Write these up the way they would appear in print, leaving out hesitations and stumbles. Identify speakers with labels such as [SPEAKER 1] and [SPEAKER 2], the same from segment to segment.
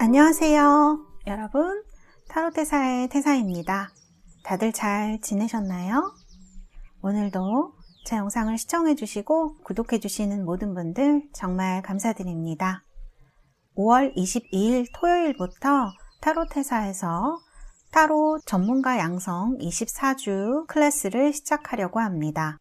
[SPEAKER 1] 안녕하세요 여러분, 타로테사의 태사입니다. 다들 잘 지내셨나요? 오늘도 제 영상을 시청해 주시고 구독해 주시는 모든 분들 정말 감사드립니다. 5월 22일 토요일부터 타로테사에서 타로 전문가 양성 24주 클래스를 시작하려고 합니다.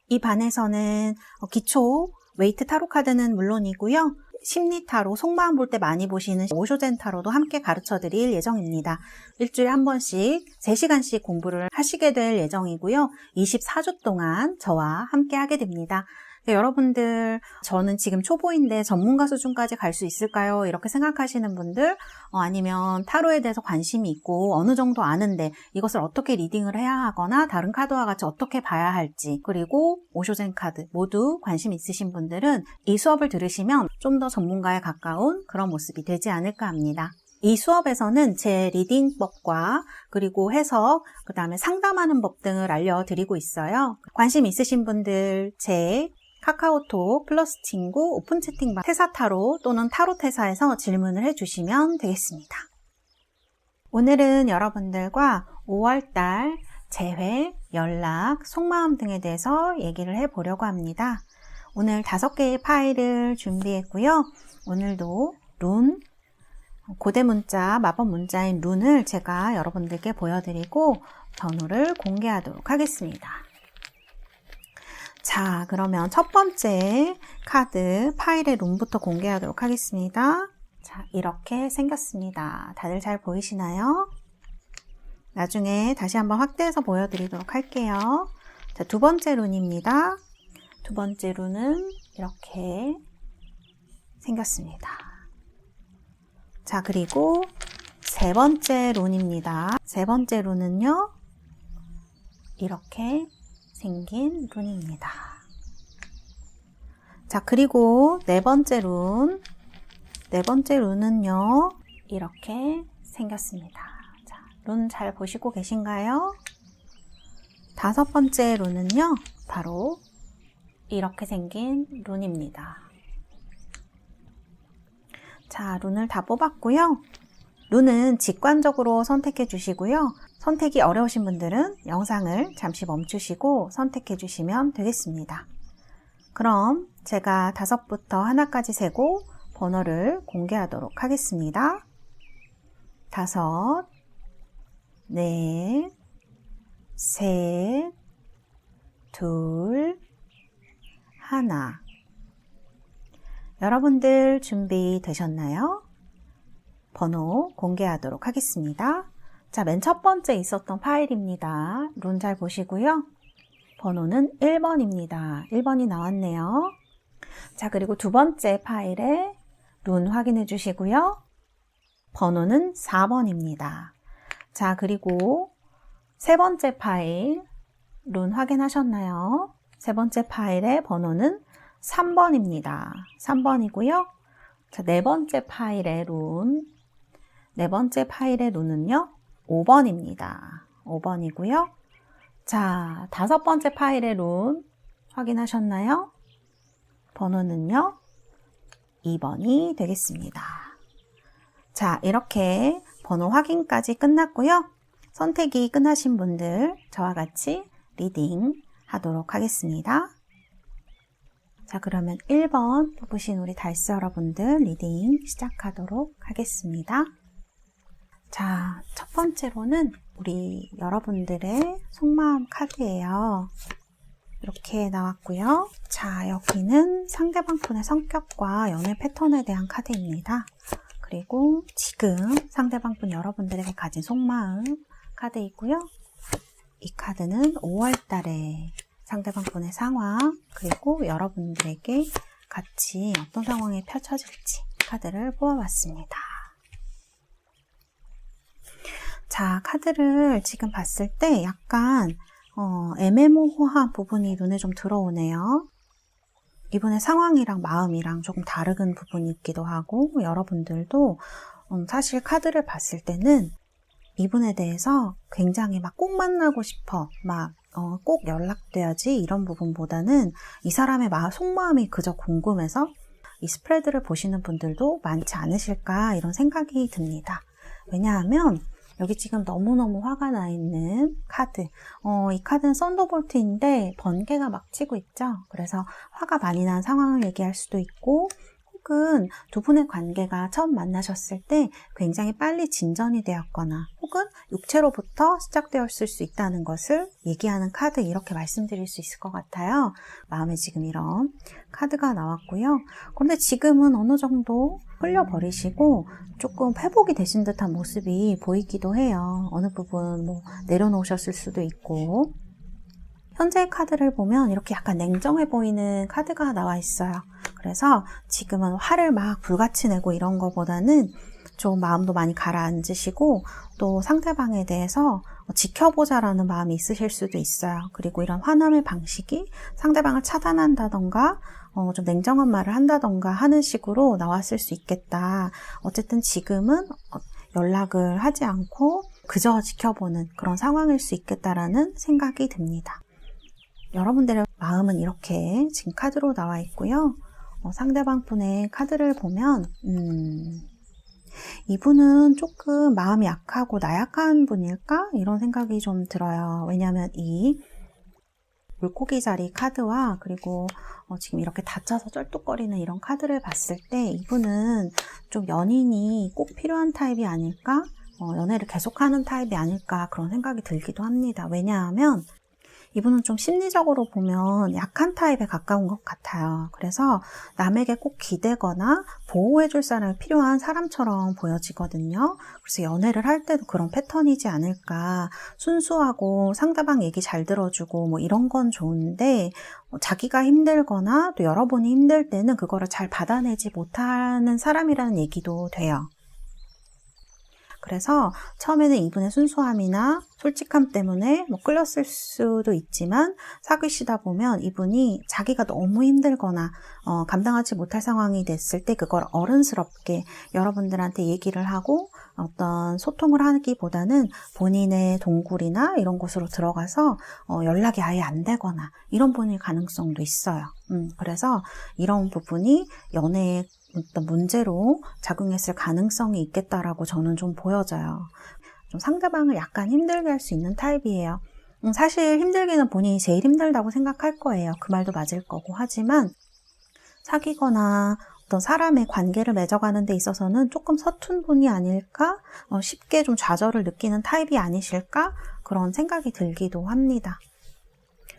[SPEAKER 1] 이 반에서는 기초 웨이트 타로 카드는 물론이고요, 심리 타로, 속마음 볼 때 많이 보시는 오쇼젠 타로도 함께 가르쳐 드릴 예정입니다. 일주일에 한 번씩 3시간씩 공부를 하시게 될 예정이고요. 24주 동안 저와 함께 하게 됩니다. 여러분들, 저는 지금 초보인데 전문가 수준까지 갈 수 있을까요? 이렇게 생각하시는 분들, 아니면 타로에 대해서 관심이 있고 어느 정도 아는데 이것을 어떻게 리딩을 해야 하거나 다른 카드와 같이 어떻게 봐야 할지, 그리고 오쇼젠 카드 모두 관심 있으신 분들은 이 수업을 들으시면 좀 더 전문가에 가까운 그런 모습이 되지 않을까 합니다. 이 수업에서는 제 리딩법과 그리고 해석, 그 다음에 상담하는 법 등을 알려드리고 있어요. 관심 있으신 분들 제 카카오톡 플러스 친구 오픈 채팅방 테사타로 또는 타로테사에서 질문을 해주시면 되겠습니다. 오늘은 여러분들과 5월달 재회, 연락, 속마음 등에 대해서 얘기를 해보려고 합니다. 오늘 5개의 파일을 준비했고요. 오늘도 룬, 고대 문자, 마법 문자인 룬을 제가 여러분들께 보여드리고 번호를 공개하도록 하겠습니다. 자, 그러면 첫 번째 카드 파일의 룬부터 공개하도록 하겠습니다. 자, 이렇게 생겼습니다. 다들 잘 보이시나요? 나중에 다시 한번 확대해서 보여드리도록 할게요. 자, 두 번째 룬입니다. 두 번째 룬은 이렇게 생겼습니다. 자, 그리고 세 번째 룬입니다. 세 번째 룬은요, 이렇게 생긴 룬입니다. 자, 그리고 네 번째 룬. 네 번째 룬은요, 이렇게 생겼습니다. 자, 룬 잘 보시고 계신가요? 다섯 번째 룬은요, 바로 이렇게 생긴 룬입니다. 자, 룬을 다 뽑았고요. 룬은 직관적으로 선택해 주시고요. 선택이 어려우신 분들은 영상을 잠시 멈추시고 선택해 주시면 되겠습니다. 그럼 제가 5부터 하나까지 세고 번호를 공개하도록 하겠습니다. 5, 4, 3, 2, 1. 여러분들 준비되셨나요? 번호 공개하도록 하겠습니다. 자, 맨 첫 번째 있었던 파일입니다. 룬 잘 보시고요. 번호는 1번입니다. 1번이 나왔네요. 자, 그리고 두 번째 파일에 룬 확인해 주시고요. 번호는 4번입니다. 자, 그리고 세 번째 파일 룬 확인하셨나요? 세 번째 파일의 번호는 3번입니다. 3번이고요. 자, 네 번째 파일의 룬. 네 번째 파일의 룬은요, 5번입니다. 5번이고요. 자, 다섯 번째 파일의 룬 확인하셨나요? 번호는요, 2번이 되겠습니다. 자, 이렇게 번호 확인까지 끝났고요. 선택이 끝나신 분들 저와 같이 리딩 하도록 하겠습니다. 자, 그러면 1번 뽑으신 우리 달스 여러분들 리딩 시작하도록 하겠습니다. 자, 첫 번째로는 우리 여러분들의 속마음 카드예요. 이렇게 나왔고요. 자, 여기는 상대방 분의 성격과 연애 패턴에 대한 카드입니다. 그리고 지금 상대방 분 여러분들에게 가진 속마음 카드 있고요. 이 카드는 5월 달에 상대방 분의 상황, 그리고 여러분들에게 같이 어떤 상황이 펼쳐질지 카드를 뽑아봤습니다. 자, 카드를 지금 봤을 때 약간 애매모호한 부분이 눈에 좀 들어오네요. 이분의 상황이랑 마음이랑 조금 다른 부분이 있기도 하고, 여러분들도 사실 카드를 봤을 때는 이분에 대해서 굉장히 막 꼭 만나고 싶어, 막 꼭 연락돼야지 이런 부분보다는 이 사람의 속마음이 그저 궁금해서 이 스프레드를 보시는 분들도 많지 않으실까 이런 생각이 듭니다. 왜냐하면 여기 지금 너무너무 화가 나 있는 카드. 이 카드는 썬더볼트인데 번개가 막 치고 있죠. 그래서 화가 많이 난 상황을 얘기할 수도 있고, 혹은 두 분의 관계가 처음 만나셨을 때 굉장히 빨리 진전이 되었거나 혹은 육체로부터 시작되었을 수 있다는 것을 얘기하는 카드, 이렇게 말씀드릴 수 있을 것 같아요. 마음에 지금 이런 카드가 나왔고요. 그런데 지금은 어느 정도 흘려버리시고 조금 회복이 되신 듯한 모습이 보이기도 해요. 어느 부분 내려놓으셨을 수도 있고, 현재의 카드를 보면 이렇게 약간 냉정해 보이는 카드가 나와 있어요. 그래서 지금은 화를 막 불같이 내고 이런 거보다는 좀 마음도 많이 가라앉으시고 또 상대방에 대해서 지켜보자라는 마음이 있으실 수도 있어요. 그리고 이런 화남의 방식이 상대방을 차단한다던가 좀 냉정한 말을 한다던가 하는 식으로 나왔을 수 있겠다. 어쨌든 지금은 연락을 하지 않고 그저 지켜보는 그런 상황일 수 있겠다라는 생각이 듭니다. 여러분들의 마음은 이렇게 지금 카드로 나와 있고요. 상대방 분의 카드를 보면 이분은 조금 마음이 약하고 나약한 분일까? 이런 생각이 좀 들어요. 왜냐하면 이 물고기 자리 카드와 그리고 지금 이렇게 다쳐서 쩔뚝거리는 이런 카드를 봤을 때 이분은 좀 연인이 꼭 필요한 타입이 아닐까? 연애를 계속하는 타입이 아닐까? 그런 생각이 들기도 합니다. 왜냐하면 이분은 좀 심리적으로 보면 약한 타입에 가까운 것 같아요. 그래서 남에게 꼭 기대거나 보호해줄 사람이 필요한 사람처럼 보여지거든요. 그래서 연애를 할 때도 그런 패턴이지 않을까. 순수하고 상대방 얘기 잘 들어주고 이런 건 좋은데 자기가 힘들거나 또 여러분이 힘들 때는 그거를 잘 받아내지 못하는 사람이라는 얘기도 돼요. 그래서 처음에는 이분의 순수함이나 솔직함 때문에 끌렸을 수도 있지만 사귀시다 보면 이분이 자기가 너무 힘들거나 감당하지 못할 상황이 됐을 때 그걸 어른스럽게 여러분들한테 얘기를 하고 어떤 소통을 하기보다는 본인의 동굴이나 이런 곳으로 들어가서 연락이 아예 안 되거나 이런 분일 가능성도 있어요. 그래서 이런 부분이 연애에 어떤 문제로 작용했을 가능성이 있겠다라고 저는 좀 보여져요. 좀 상대방을 약간 힘들게 할 수 있는 타입이에요. 사실 힘들기는 본인이 제일 힘들다고 생각할 거예요. 그 말도 맞을 거고. 하지만 사귀거나 어떤 사람의 관계를 맺어가는 데 있어서는 조금 서툰 분이 아닐까? 쉽게 좀 좌절을 느끼는 타입이 아니실까? 그런 생각이 들기도 합니다.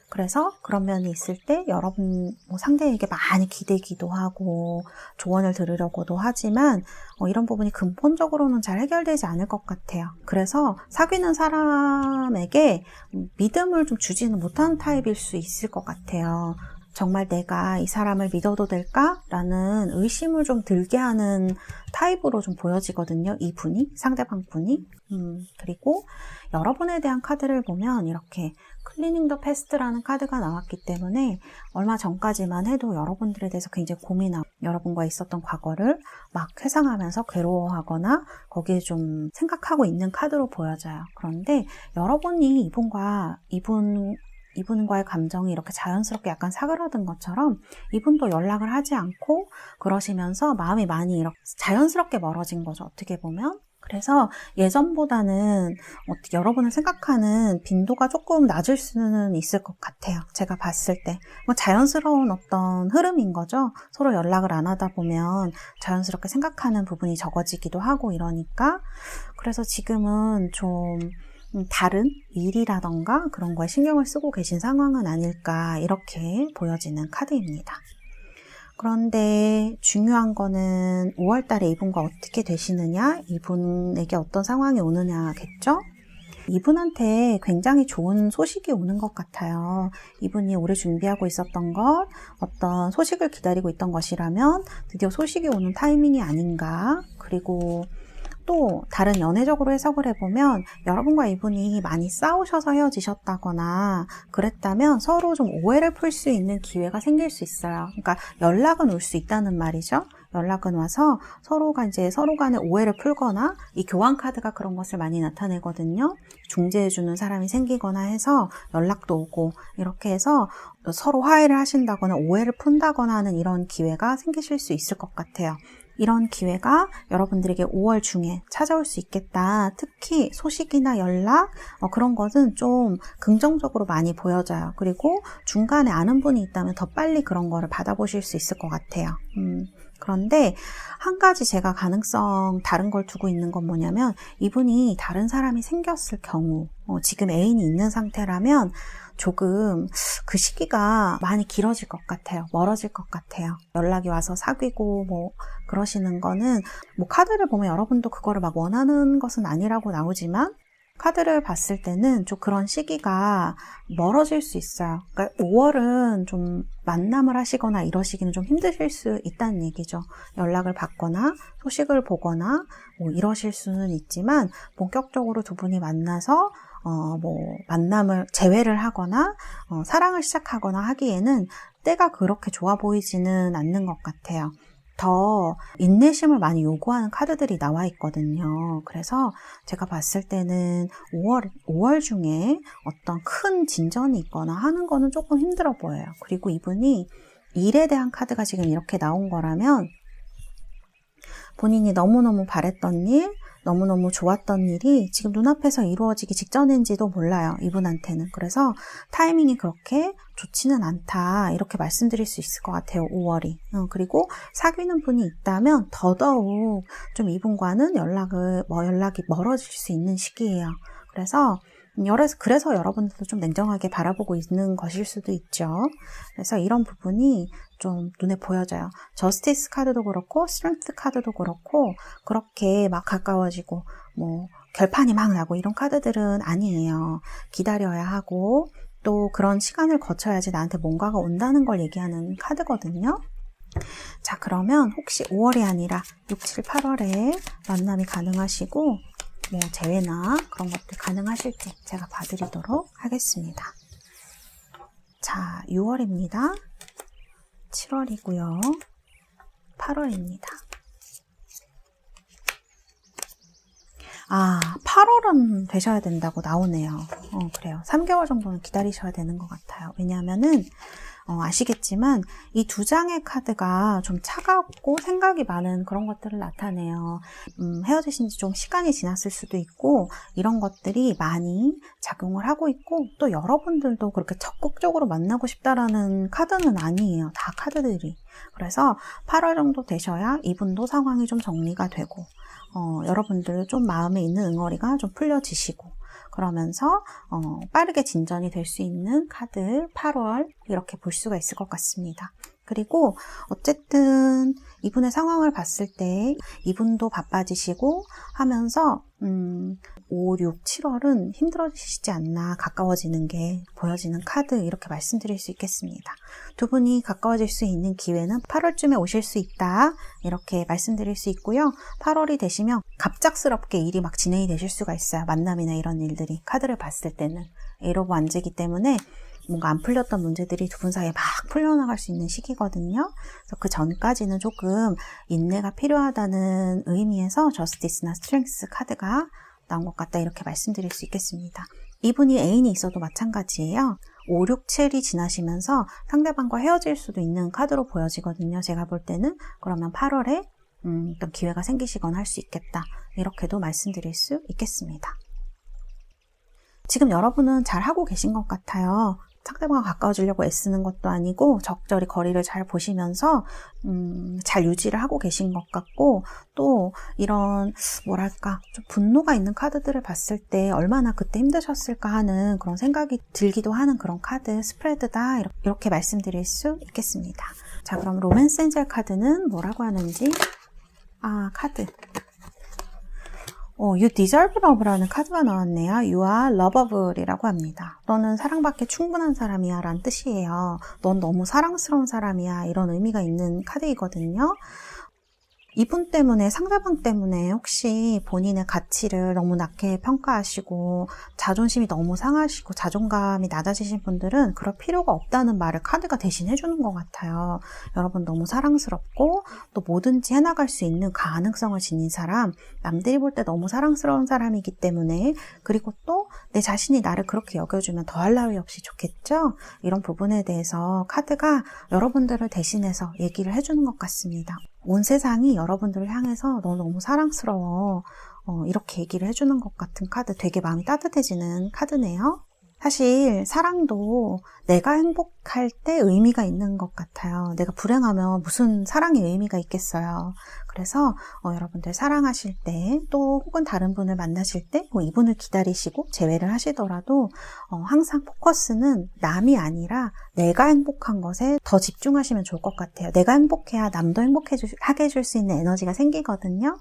[SPEAKER 1] 그래서 그런 면이 있을 때 여러분 상대에게 많이 기대기도 하고 조언을 들으려고도 하지만 이런 부분이 근본적으로는 잘 해결되지 않을 것 같아요. 그래서 사귀는 사람에게 믿음을 좀 주지는 못하는 타입일 수 있을 것 같아요. 정말 내가 이 사람을 믿어도 될까라는 의심을 좀 들게 하는 타입으로 좀 보여지거든요. 이분이, 상대방 분이. 그리고 여러분에 대한 카드를 보면 이렇게 클리닝 더 패스트라는 카드가 나왔기 때문에 얼마 전까지만 해도 여러분들에 대해서 굉장히 고민하고 여러분과 있었던 과거를 막 회상하면서 괴로워하거나 거기에 좀 생각하고 있는 카드로 보여져요. 그런데 여러분이 이분과의 감정이 이렇게 자연스럽게 약간 사그라든 것처럼 이분도 연락을 하지 않고 그러시면서 마음이 많이 이렇게 자연스럽게 멀어진 거죠. 어떻게 보면. 그래서 예전보다는 여러분을 생각하는 빈도가 조금 낮을 수는 있을 것 같아요. 제가 봤을 때. 자연스러운 어떤 흐름인 거죠. 서로 연락을 안 하다 보면 자연스럽게 생각하는 부분이 적어지기도 하고 이러니까. 그래서 지금은 좀 다른 일이라던가 그런 거에 신경을 쓰고 계신 상황은 아닐까 이렇게 보여지는 카드입니다. 그런데 중요한 거는 5월 달에 이분과 어떻게 되시느냐, 이분에게 어떤 상황이 오느냐겠죠? 이분한테 굉장히 좋은 소식이 오는 것 같아요. 이분이 오래 준비하고 있었던 것, 어떤 소식을 기다리고 있던 것이라면 드디어 소식이 오는 타이밍이 아닌가. 그리고 또 다른 연애적으로 해석을 해보면 여러분과 이분이 많이 싸우셔서 헤어지셨다거나 그랬다면 서로 좀 오해를 풀 수 있는 기회가 생길 수 있어요. 그러니까 연락은 올 수 있다는 말이죠. 연락은 와서 서로가 이제 서로 간의 오해를 풀거나, 이 교환 카드가 그런 것을 많이 나타내거든요. 중재해주는 사람이 생기거나 해서 연락도 오고, 이렇게 해서 서로 화해를 하신다거나 오해를 푼다거나 하는 이런 기회가 생기실 수 있을 것 같아요. 이런 기회가 여러분들에게 5월 중에 찾아올 수 있겠다. 특히 소식이나 연락 그런 것은 좀 긍정적으로 많이 보여져요. 그리고 중간에 아는 분이 있다면 더 빨리 그런 거를 받아보실 수 있을 것 같아요. 그런데 한 가지 제가 가능성 다른 걸 두고 있는 건 뭐냐면, 이분이 다른 사람이 생겼을 경우 지금 애인이 있는 상태라면 조금 그 시기가 많이 길어질 것 같아요. 멀어질 것 같아요. 연락이 와서 사귀고 뭐 그러시는 거는, 뭐 카드를 보면 여러분도 그거를 막 원하는 것은 아니라고 나오지만 카드를 봤을 때는 좀 그런 시기가 멀어질 수 있어요. 그러니까 5월은 좀 만남을 하시거나 이러시기는 좀 힘드실 수 있다는 얘기죠. 연락을 받거나 소식을 보거나 뭐 이러실 수는 있지만, 본격적으로 두 분이 만나서 뭐 만남을 재회를 하거나 사랑을 시작하거나 하기에는 때가 그렇게 좋아 보이지는 않는 것 같아요. 더 인내심을 많이 요구하는 카드들이 나와 있거든요. 그래서 제가 봤을 때는 5월 중에 어떤 큰 진전이 있거나 하는 거는 조금 힘들어 보여요. 그리고 이분이 일에 대한 카드가 지금 이렇게 나온 거라면, 본인이 너무너무 바랬던 일, 너무너무 좋았던 일이 지금 눈앞에서 이루어지기 직전인지도 몰라요, 이분한테는. 그래서 타이밍이 그렇게 좋지는 않다, 이렇게 말씀드릴 수 있을 것 같아요, 5월이. 그리고 사귀는 분이 있다면 더더욱 좀 이분과는 연락이 멀어질 수 있는 시기예요. 그래서 여러분들도 좀 냉정하게 바라보고 있는 것일 수도 있죠. 그래서 이런 부분이 좀 눈에 보여져요. 저스티스 카드도 그렇고 스트렝스 카드도 그렇고 그렇게 막 가까워지고 뭐 결판이 막 나고 이런 카드들은 아니에요. 기다려야 하고 또 그런 시간을 거쳐야지 나한테 뭔가가 온다는 걸 얘기하는 카드거든요. 자, 그러면 혹시 5월이 아니라 6, 7, 8월에 만남이 가능하시고 뭐 재회나 그런 것들 가능하실지 제가 봐드리도록 하겠습니다. 자, 6월입니다. 7월이고요. 8월입니다. 8월은 되셔야 된다고 나오네요. 그래요. 3개월 정도는 기다리셔야 되는 것 같아요. 왜냐하면은 아시겠지만 이 두 장의 카드가 좀 차갑고 생각이 많은 그런 것들을 나타내요. 헤어지신 지 좀 시간이 지났을 수도 있고 이런 것들이 많이 작용을 하고 있고, 또 여러분들도 그렇게 적극적으로 만나고 싶다라는 카드는 아니에요. 다 카드들이. 그래서 8월 정도 되셔야 이분도 상황이 좀 정리가 되고 여러분들 좀 마음에 있는 응어리가 좀 풀려지시고, 그러면서 빠르게 진전이 될 수 있는 카드 8월 이렇게 볼 수가 있을 것 같습니다. 그리고 어쨌든 이분의 상황을 봤을 때 이분도 바빠지시고 하면서 5, 6, 7월은 힘들어지시지 않나, 가까워지는 게 보여지는 카드, 이렇게 말씀드릴 수 있겠습니다. 두 분이 가까워질 수 있는 기회는 8월쯤에 오실 수 있다, 이렇게 말씀드릴 수 있고요. 8월이 되시면 갑작스럽게 일이 막 진행이 되실 수가 있어요. 만남이나 이런 일들이 카드를 봤을 때는 에이러 오브 완즈이기 때문에 뭔가 안 풀렸던 문제들이 두 분 사이에 막 풀려나갈 수 있는 시기거든요. 그래서 그 전까지는 조금 인내가 필요하다는 의미에서 저스티스나 스트렝스 카드가 나온 것 같다, 이렇게 말씀드릴 수 있겠습니다. 이분이 애인이 있어도 마찬가지예요. 5, 6, 7이 지나시면서 상대방과 헤어질 수도 있는 카드로 보여지거든요. 제가 볼 때는. 그러면 8월에 어떤 기회가 생기시거나 할 수 있겠다, 이렇게도 말씀드릴 수 있겠습니다. 지금 여러분은 잘 하고 계신 것 같아요. 상대방과 가까워지려고 애쓰는 것도 아니고 적절히 거리를 잘 보시면서 잘 유지를 하고 계신 것 같고, 또 이런 뭐랄까 좀 분노가 있는 카드들을 봤을 때 얼마나 그때 힘드셨을까 하는 그런 생각이 들기도 하는 그런 카드 스프레드다, 이렇게 말씀드릴 수 있겠습니다. 자, 그럼 로맨스 엔젤 카드는 뭐라고 하는지, 카드 You deserve love라는 카드가 나왔네요. You are lovable이라고 합니다. 너는 사랑받기 충분한 사람이야 라는 뜻이에요. 넌 너무 사랑스러운 사람이야, 이런 의미가 있는 카드이거든요. 이분 때문에, 상대방 때문에 혹시 본인의 가치를 너무 낮게 평가하시고 자존심이 너무 상하시고 자존감이 낮아지신 분들은 그럴 필요가 없다는 말을 카드가 대신 해주는 것 같아요. 여러분 너무 사랑스럽고 또 뭐든지 해나갈 수 있는 가능성을 지닌 사람, 남들이 볼 때 너무 사랑스러운 사람이기 때문에, 그리고 또 내 자신이 나를 그렇게 여겨주면 더할 나위 없이 좋겠죠? 이런 부분에 대해서 카드가 여러분들을 대신해서 얘기를 해주는 것 같습니다. 온 세상이 여러분들을 향해서 너 너무 사랑스러워, 이렇게 얘기를 해주는 것 같은 카드, 되게 마음이 따뜻해지는 카드네요. 사실 사랑도 내가 행복할 때 의미가 있는 것 같아요. 내가 불행하면 무슨 사랑의 의미가 있겠어요. 그래서 여러분들 사랑하실 때, 또 혹은 다른 분을 만나실 때 이분을 기다리시고 제외를 하시더라도 항상 포커스는 남이 아니라 내가 행복한 것에 더 집중하시면 좋을 것 같아요. 내가 행복해야 남도 행복하게 해줄 수 있는 에너지가 생기거든요.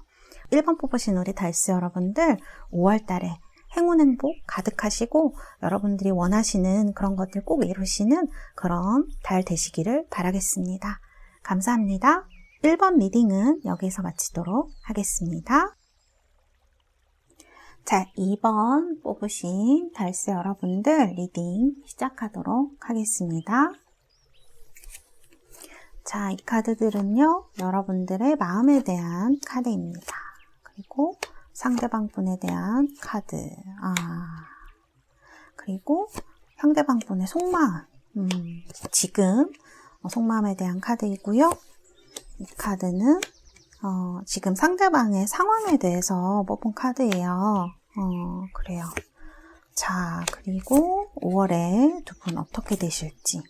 [SPEAKER 1] 1번 뽑으신 우리 달스 여러분들 5월달에 행운 행복 가득하시고 여러분들이 원하시는 그런 것들 꼭 이루시는 그런 달 되시기를 바라겠습니다. 감사합니다. 1번 리딩은 여기서 마치도록 하겠습니다. 자, 2번 뽑으신 달스 여러분들 리딩 시작하도록 하겠습니다. 자, 이 카드들은요, 여러분들의 마음에 대한 카드입니다. 그리고 상대방 분에 대한 카드, 그리고 상대방 분의 속마음, 지금 속마음에 대한 카드이고요. 이 카드는 지금 상대방의 상황에 대해서 뽑은 카드예요. 그래요. 자, 그리고 5월에 두 분 어떻게 되실지.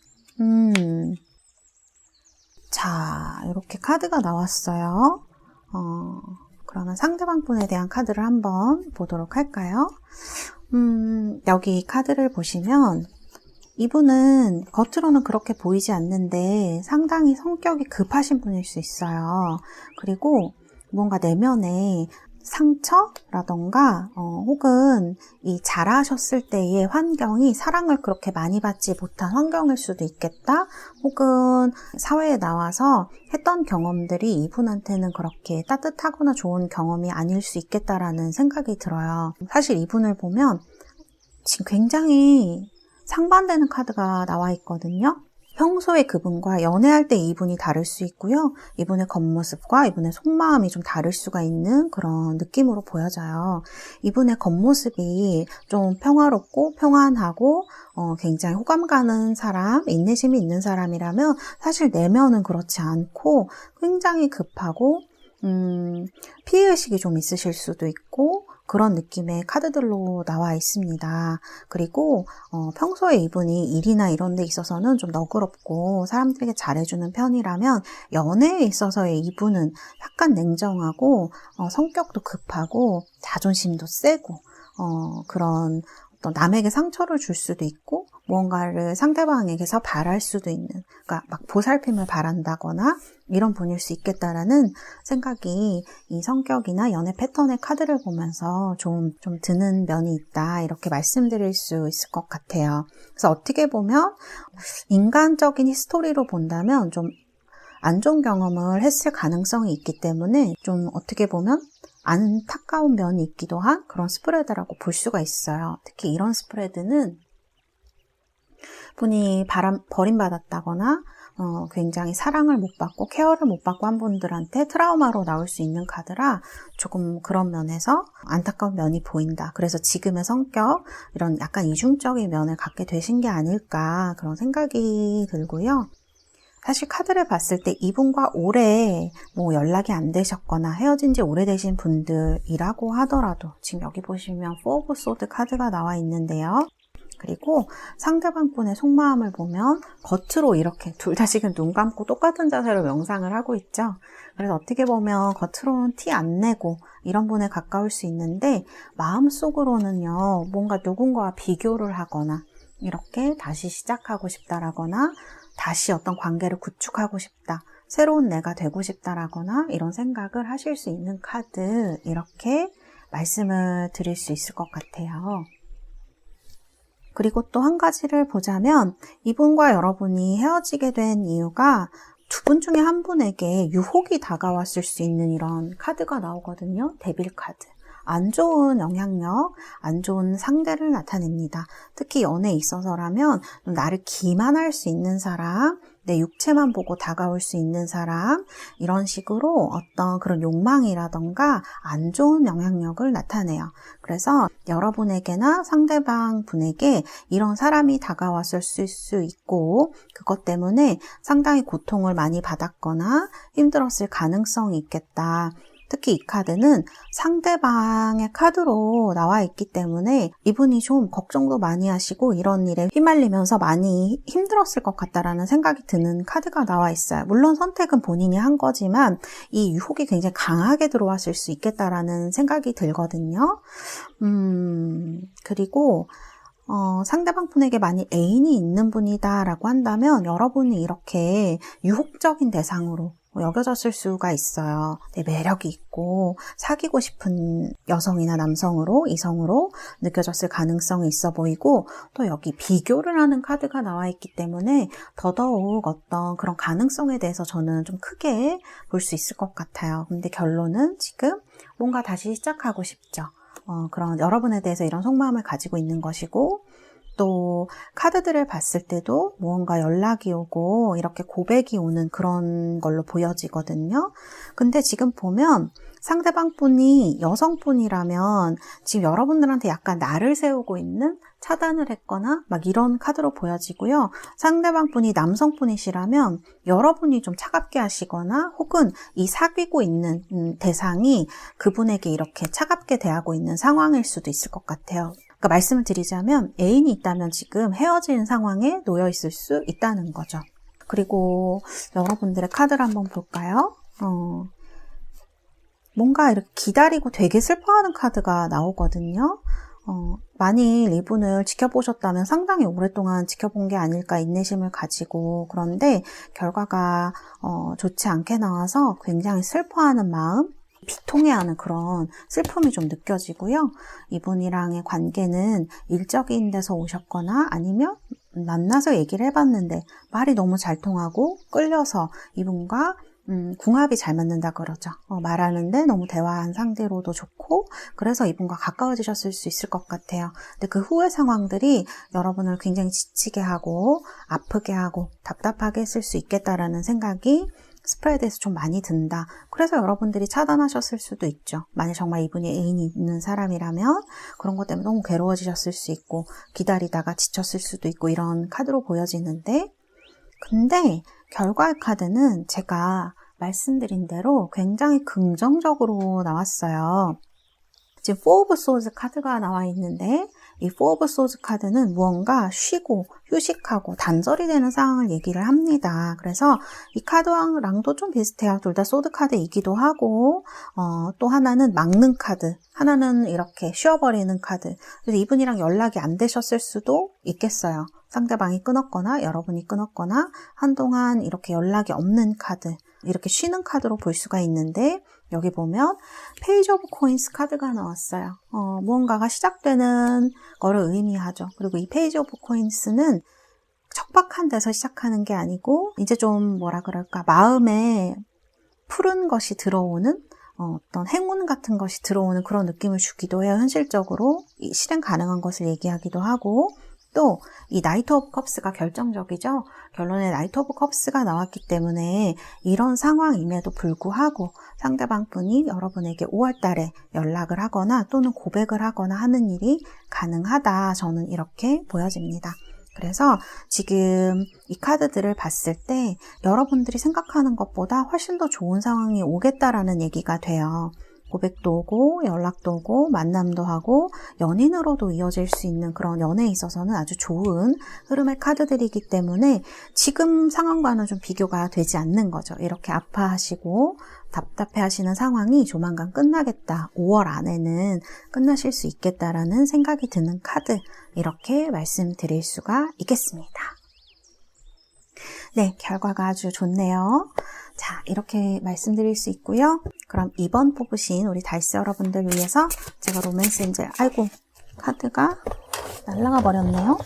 [SPEAKER 1] 자, 이렇게 카드가 나왔어요. 그러면 상대방 분에 대한 카드를 한번 보도록 할까요? 여기 카드를 보시면 이분은 겉으로는 그렇게 보이지 않는데 상당히 성격이 급하신 분일 수 있어요. 그리고 뭔가 내면에 상처라던가 혹은 이 자라셨을 때의 환경이 사랑을 그렇게 많이 받지 못한 환경일 수도 있겠다. 혹은 사회에 나와서 했던 경험들이 이분한테는 그렇게 따뜻하거나 좋은 경험이 아닐 수 있겠다라는 생각이 들어요. 사실 이분을 보면 지금 굉장히 상반되는 카드가 나와 있거든요. 평소에 그분과 연애할 때 이분이 다를 수 있고요. 이분의 겉모습과 이분의 속마음이 좀 다를 수가 있는 그런 느낌으로 보여져요. 이분의 겉모습이 좀 평화롭고 평안하고 굉장히 호감 가는 사람, 인내심이 있는 사람이라면 사실 내면은 그렇지 않고 굉장히 급하고 피해의식이 좀 있으실 수도 있고 그런 느낌의 카드들로 나와 있습니다. 그리고 평소에 이분이 일이나 이런 데 있어서는 좀 너그럽고 사람들에게 잘해주는 편이라면 연애에 있어서의 이분은 약간 냉정하고 성격도 급하고 자존심도 세고 그런 어떤 남에게 상처를 줄 수도 있고 무언가를 상대방에게서 바랄 수도 있는, 그러니까 막 보살핌을 바란다거나 이런 분일 수 있겠다라는 생각이 이 성격이나 연애 패턴의 카드를 보면서 좀 드는 면이 있다, 이렇게 말씀드릴 수 있을 것 같아요. 그래서 어떻게 보면 인간적인 히스토리로 본다면 좀 안 좋은 경험을 했을 가능성이 있기 때문에 좀 어떻게 보면 안타까운 면이 있기도 한 그런 스프레드라고 볼 수가 있어요. 특히 이런 스프레드는 분이 버림받았다거나 굉장히 사랑을 못 받고 케어를 못 받고 한 분들한테 트라우마로 나올 수 있는 카드라 조금 그런 면에서 안타까운 면이 보인다. 그래서 지금의 성격, 이런 약간 이중적인 면을 갖게 되신 게 아닐까, 그런 생각이 들고요. 사실 카드를 봤을 때 이분과 오래 연락이 안 되셨거나 헤어진 지 오래되신 분들이라고 하더라도, 지금 여기 보시면 4 오브 소드 카드가 나와 있는데요. 그리고 상대방 분의 속마음을 보면 겉으로 이렇게 둘 다 지금 눈 감고 똑같은 자세로 명상을 하고 있죠. 그래서 어떻게 보면 겉으로는 티 안 내고 이런 분에 가까울 수 있는데 마음속으로는요, 뭔가 누군가와 비교를 하거나 이렇게 다시 시작하고 싶다라거나 다시 어떤 관계를 구축하고 싶다, 새로운 내가 되고 싶다라거나 이런 생각을 하실 수 있는 카드, 이렇게 말씀을 드릴 수 있을 것 같아요. 그리고 또 한 가지를 보자면 이분과 여러분이 헤어지게 된 이유가 두 분 중에 한 분에게 유혹이 다가왔을 수 있는 이런 카드가 나오거든요. 데빌 카드. 안 좋은 영향력, 안 좋은 상대를 나타냅니다. 특히 연애에 있어서라면 나를 기만할 수 있는 사람, 내 육체만 보고 다가올 수 있는 사람, 이런 식으로 어떤 그런 욕망이라던가 안 좋은 영향력을 나타내요. 그래서 여러분에게나 상대방 분에게 이런 사람이 다가왔을 수 있고, 그것 때문에 상당히 고통을 많이 받았거나 힘들었을 가능성이 있겠다. 특히 이 카드는 상대방의 카드로 나와 있기 때문에 이분이 좀 걱정도 많이 하시고 이런 일에 휘말리면서 많이 힘들었을 것 같다라는 생각이 드는 카드가 나와 있어요. 물론 선택은 본인이 한 거지만 이 유혹이 굉장히 강하게 들어왔을 수 있겠다라는 생각이 들거든요. 그리고 상대방 분에게 만약 애인이 있는 분이다라고 한다면 여러분이 이렇게 유혹적인 대상으로 여겨졌을 수가 있어요. 내 매력이 있고 사귀고 싶은 여성이나 남성으로, 이성으로 느껴졌을 가능성이 있어 보이고, 또 여기 비교를 하는 카드가 나와 있기 때문에 더더욱 어떤 그런 가능성에 대해서 저는 좀 크게 볼 수 있을 것 같아요. 근데 결론은 지금 뭔가 다시 시작하고 싶죠. 그런 여러분에 대해서 이런 속마음을 가지고 있는 것이고, 또 카드들을 봤을 때도 무언가 연락이 오고 이렇게 고백이 오는 그런 걸로 보여지거든요. 근데 지금 보면 상대방 분이 여성분이라면 지금 여러분들한테 약간 날을 세우고 있는, 차단을 했거나 막 이런 카드로 보여지고요. 상대방 분이 남성분이시라면 여러분이 좀 차갑게 하시거나 혹은 이 사귀고 있는 대상이 그분에게 이렇게 차갑게 대하고 있는 상황일 수도 있을 것 같아요. 그러니까 말씀을 드리자면 애인이 있다면 지금 헤어진 상황에 놓여 있을 수 있다는 거죠. 그리고 여러분들의 카드를 한번 볼까요? 뭔가 이렇게 기다리고 되게 슬퍼하는 카드가 나오거든요. 만일 이분을 지켜보셨다면 상당히 오랫동안 지켜본 게 아닐까, 인내심을 가지고. 그런데 결과가 좋지 않게 나와서 굉장히 슬퍼하는 마음, 비통해하는 그런 슬픔이 좀 느껴지고요. 이분이랑의 관계는 일적인 데서 오셨거나 아니면 만나서 얘기를 해봤는데 말이 너무 잘 통하고 끌려서 이분과 궁합이 잘 맞는다 그러죠. 말하는데 너무 대화한 상대로도 좋고, 그래서 이분과 가까워지셨을 수 있을 것 같아요. 근데 그 후의 상황들이 여러분을 굉장히 지치게 하고 아프게 하고 답답하게 했을 수 있겠다라는 생각이 스프레드에서 좀 많이 든다. 그래서 여러분들이 차단하셨을 수도 있죠. 만약 정말 이분이 애인이 있는 사람이라면 그런 것 때문에 너무 괴로워지셨을 수 있고 기다리다가 지쳤을 수도 있고 이런 카드로 보여지는데, 근데 결과의 카드는 제가 말씀드린 대로 굉장히 긍정적으로 나왔어요. 지금 4 of Swords 카드가 나와 있는데 이 4 of Swords 카드는 무언가 쉬고 휴식하고 단절이 되는 상황을 얘기를 합니다. 그래서 이 카드랑도 좀 비슷해요. 둘 다 소드 카드이기도 하고 또 하나는 막는 카드, 하나는 이렇게 쉬어버리는 카드. 그래서 이분이랑 연락이 안 되셨을 수도 있겠어요. 상대방이 끊었거나 여러분이 끊었거나 한동안 이렇게 연락이 없는 카드, 이렇게 쉬는 카드로 볼 수가 있는데, 여기 보면 페이지 오브 코인스 카드가 나왔어요. 무언가가 시작되는 거를 의미하죠. 그리고 이 페이지 오브 코인스는 척박한 데서 시작하는 게 아니고 이제 좀 뭐라 그럴까, 마음에 푸른 것이 들어오는, 어떤 행운 같은 것이 들어오는 그런 느낌을 주기도 해요. 현실적으로 실행 가능한 것을 얘기하기도 하고, 또 이 나이트 오브 컵스가 결정적이죠. 결론에 나이트 오브 컵스가 나왔기 때문에 이런 상황임에도 불구하고 상대방 분이 여러분에게 5월 달에 연락을 하거나 또는 고백을 하거나 하는 일이 가능하다, 저는 이렇게 보여집니다. 그래서 지금 이 카드들을 봤을 때 여러분들이 생각하는 것보다 훨씬 더 좋은 상황이 오겠다라는 얘기가 돼요. 고백도 오고 연락도 오고 만남도 하고 연인으로도 이어질 수 있는 그런 연애에 있어서는 아주 좋은 흐름의 카드들이기 때문에 지금 상황과는 좀 비교가 되지 않는 거죠. 이렇게 아파하시고 답답해하시는 상황이 조만간 끝나겠다, 5월 안에는 끝나실 수 있겠다라는 생각이 드는 카드, 이렇게 말씀드릴 수가 있겠습니다. 네, 결과가 아주 좋네요. 자, 이렇게 말씀드릴 수 있고요. 그럼 2번 뽑으신 우리 다이스 여러분들 위해서 제가 로맨스 엔젤, 아이고 카드가 날아가 버렸네요.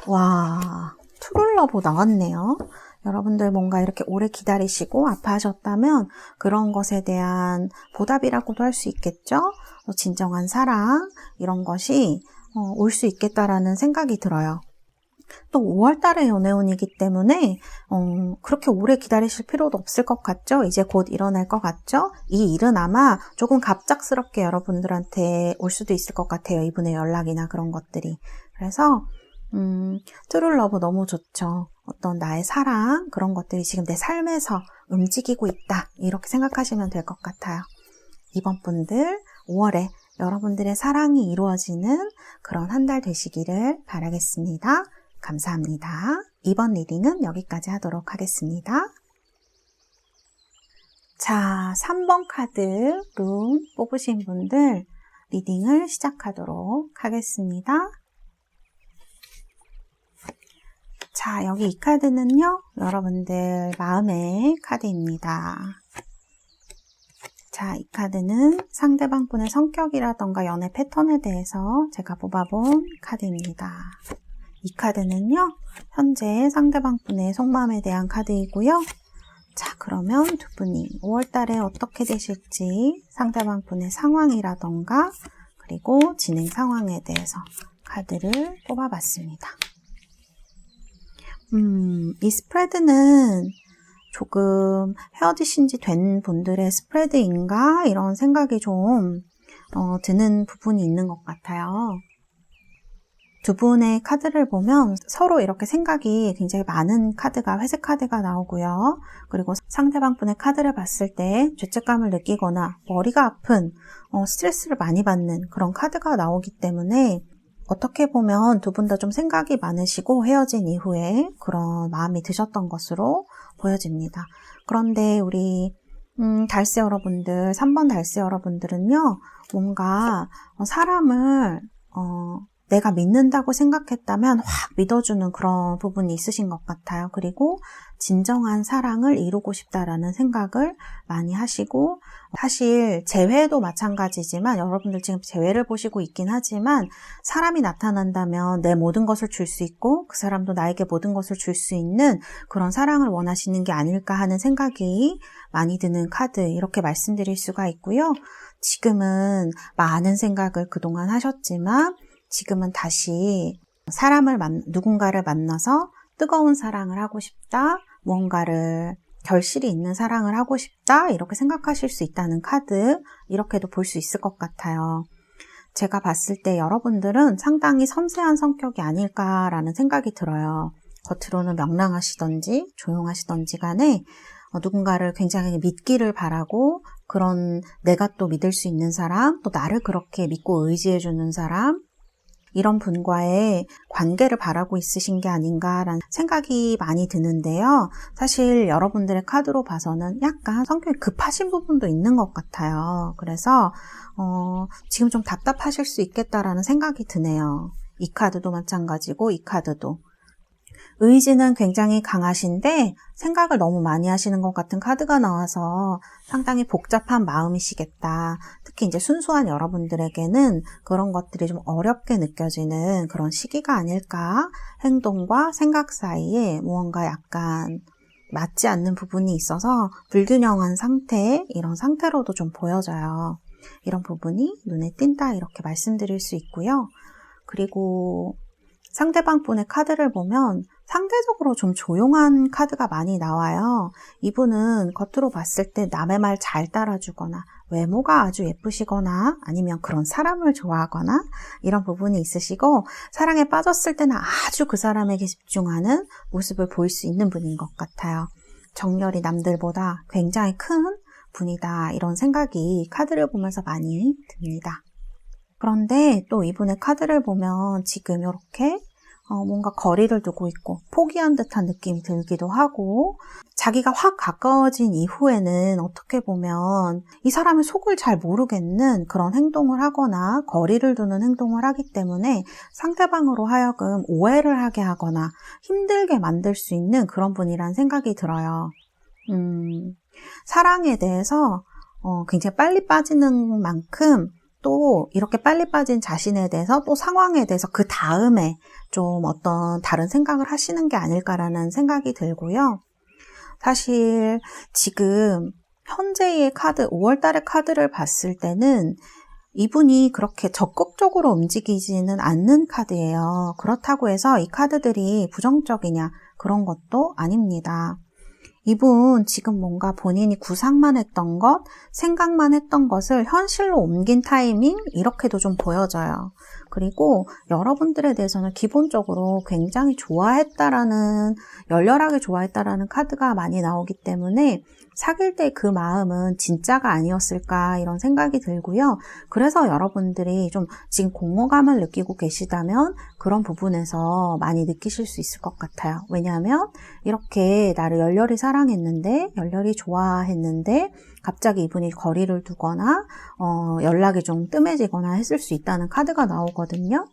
[SPEAKER 1] 와, 트룰러브 나왔네요. 여러분들 뭔가 이렇게 오래 기다리시고 아파하셨다면 그런 것에 대한 보답이라고도 할 수 있겠죠. 진정한 사랑 이런 것이 올 수 있겠다라는 생각이 들어요. 또 5월달에 연애운이기 때문에 그렇게 오래 기다리실 필요도 없을 것 같죠? 이제 곧 일어날 것 같죠? 이 일은 아마 조금 갑작스럽게 여러분들한테 올 수도 있을 것 같아요. 이분의 연락이나 그런 것들이. 그래서 트룰러브 너무 좋죠. 어떤 나의 사랑 그런 것들이 지금 내 삶에서 움직이고 있다. 이렇게 생각하시면 될 것 같아요. 이번 분들 5월에 여러분들의 사랑이 이루어지는 그런 한 달 되시기를 바라겠습니다. 감사합니다. 이번 리딩은 여기까지 하도록 하겠습니다. 자, 3번 카드 룬 뽑으신 분들 리딩을 시작하도록 하겠습니다. 자, 여기 이 카드는요, 여러분들 마음의 카드입니다. 자, 이 카드는 상대방 분의 성격이라던가 연애 패턴에 대해서 제가 뽑아본 카드입니다. 이 카드는요, 현재 상대방 분의 속마음에 대한 카드이고요. 자, 그러면 두 분이 5월달에 어떻게 되실지 상대방 분의 상황이라던가 그리고 진행 상황에 대해서 카드를 뽑아봤습니다. 이 스프레드는 조금 헤어지신 지 된 분들의 스프레드인가? 이런 생각이 좀 드는 부분이 있는 것 같아요. 두 분의 카드를 보면 서로 이렇게 생각이 굉장히 많은 카드가 회색 카드가 나오고요. 그리고 상대방 분의 카드를 봤을 때 죄책감을 느끼거나 머리가 아픈 스트레스를 많이 받는 그런 카드가 나오기 때문에 어떻게 보면 두 분 다 좀 생각이 많으시고 헤어진 이후에 그런 마음이 드셨던 것으로 보여집니다. 그런데 우리 달새 여러분들, 3번 달새 여러분들은요, 뭔가 사람을 내가 믿는다고 생각했다면 확 믿어주는 그런 부분이 있으신 것 같아요. 그리고 진정한 사랑을 이루고 싶다라는 생각을 많이 하시고, 사실 재회도 마찬가지지만 여러분들 지금 재회를 보시고 있긴 하지만 사람이 나타난다면 내 모든 것을 줄 수 있고 그 사람도 나에게 모든 것을 줄 수 있는 그런 사랑을 원하시는 게 아닐까 하는 생각이 많이 드는 카드, 이렇게 말씀드릴 수가 있고요. 지금은 많은 생각을 그동안 하셨지만 지금은 다시 누군가를 만나서 뜨거운 사랑을 하고 싶다, 무언가를 결실이 있는 사랑을 하고 싶다, 이렇게 생각하실 수 있다는 카드, 이렇게도 볼 수 있을 것 같아요. 제가 봤을 때 여러분들은 상당히 섬세한 성격이 아닐까라는 생각이 들어요. 겉으로는 명랑하시던지 조용하시던지 간에 누군가를 굉장히 믿기를 바라고, 그런 내가 또 믿을 수 있는 사람, 또 나를 그렇게 믿고 의지해주는 사람, 이런 분과의 관계를 바라고 있으신 게 아닌가라는 생각이 많이 드는데요. 사실 여러분들의 카드로 봐서는 약간 성격이 급하신 부분도 있는 것 같아요. 그래서 지금 좀 답답하실 수 있겠다라는 생각이 드네요. 이 카드도 마찬가지고 이 카드도. 의지는 굉장히 강하신데 생각을 너무 많이 하시는 것 같은 카드가 나와서 상당히 복잡한 마음이시겠다. 특히 이제 순수한 여러분들에게는 그런 것들이 좀 어렵게 느껴지는 그런 시기가 아닐까. 행동과 생각 사이에 무언가 약간 맞지 않는 부분이 있어서 불균형한 상태, 이런 상태로도 좀 보여져요. 이런 부분이 눈에 띈다, 이렇게 말씀드릴 수 있고요. 그리고 상대방 분의 카드를 보면 상대적으로 좀 조용한 카드가 많이 나와요. 이분은 겉으로 봤을 때 남의 말 잘 따라주거나 외모가 아주 예쁘시거나 아니면 그런 사람을 좋아하거나 이런 부분이 있으시고, 사랑에 빠졌을 때는 아주 그 사람에게 집중하는 모습을 보일 수 있는 분인 것 같아요. 정열이 남들보다 굉장히 큰 분이다, 이런 생각이 카드를 보면서 많이 듭니다. 그런데 또 이분의 카드를 보면 지금 이렇게 뭔가 거리를 두고 있고 포기한 듯한 느낌이 들기도 하고, 자기가 확 가까워진 이후에는 어떻게 보면 이 사람의 속을 잘 모르겠는 그런 행동을 하거나 거리를 두는 행동을 하기 때문에 상대방으로 하여금 오해를 하게 하거나 힘들게 만들 수 있는 그런 분이란 생각이 들어요. 사랑에 대해서 굉장히 빨리 빠지는 만큼 또 이렇게 빨리 빠진 자신에 대해서 또 상황에 대해서 그 다음에 좀 어떤 다른 생각을 하시는 게 아닐까라는 생각이 들고요. 사실 지금 현재의 카드, 5월달의 카드를 봤을 때는 이분이 그렇게 적극적으로 움직이지는 않는 카드예요. 그렇다고 해서 이 카드들이 부정적이냐 그런 것도 아닙니다. 이분 지금 뭔가 본인이 구상만 했던 것, 생각만 했던 것을 현실로 옮긴 타이밍 이렇게도 좀 보여져요. 그리고 여러분들에 대해서는 기본적으로 굉장히 좋아했다라는, 열렬하게 좋아했다라는 카드가 많이 나오기 때문에 사귈 때 그 마음은 진짜가 아니었을까 이런 생각이 들고요. 그래서 여러분들이 좀 지금 공허감을 느끼고 계시다면 그런 부분에서 많이 느끼실 수 있을 것 같아요. 왜냐하면 이렇게 나를 열렬히 사랑했는데, 열렬히 좋아했는데 갑자기 이분이 거리를 두거나 연락이 좀 뜸해지거나 했을 수 있다는 카드가 나오거든요.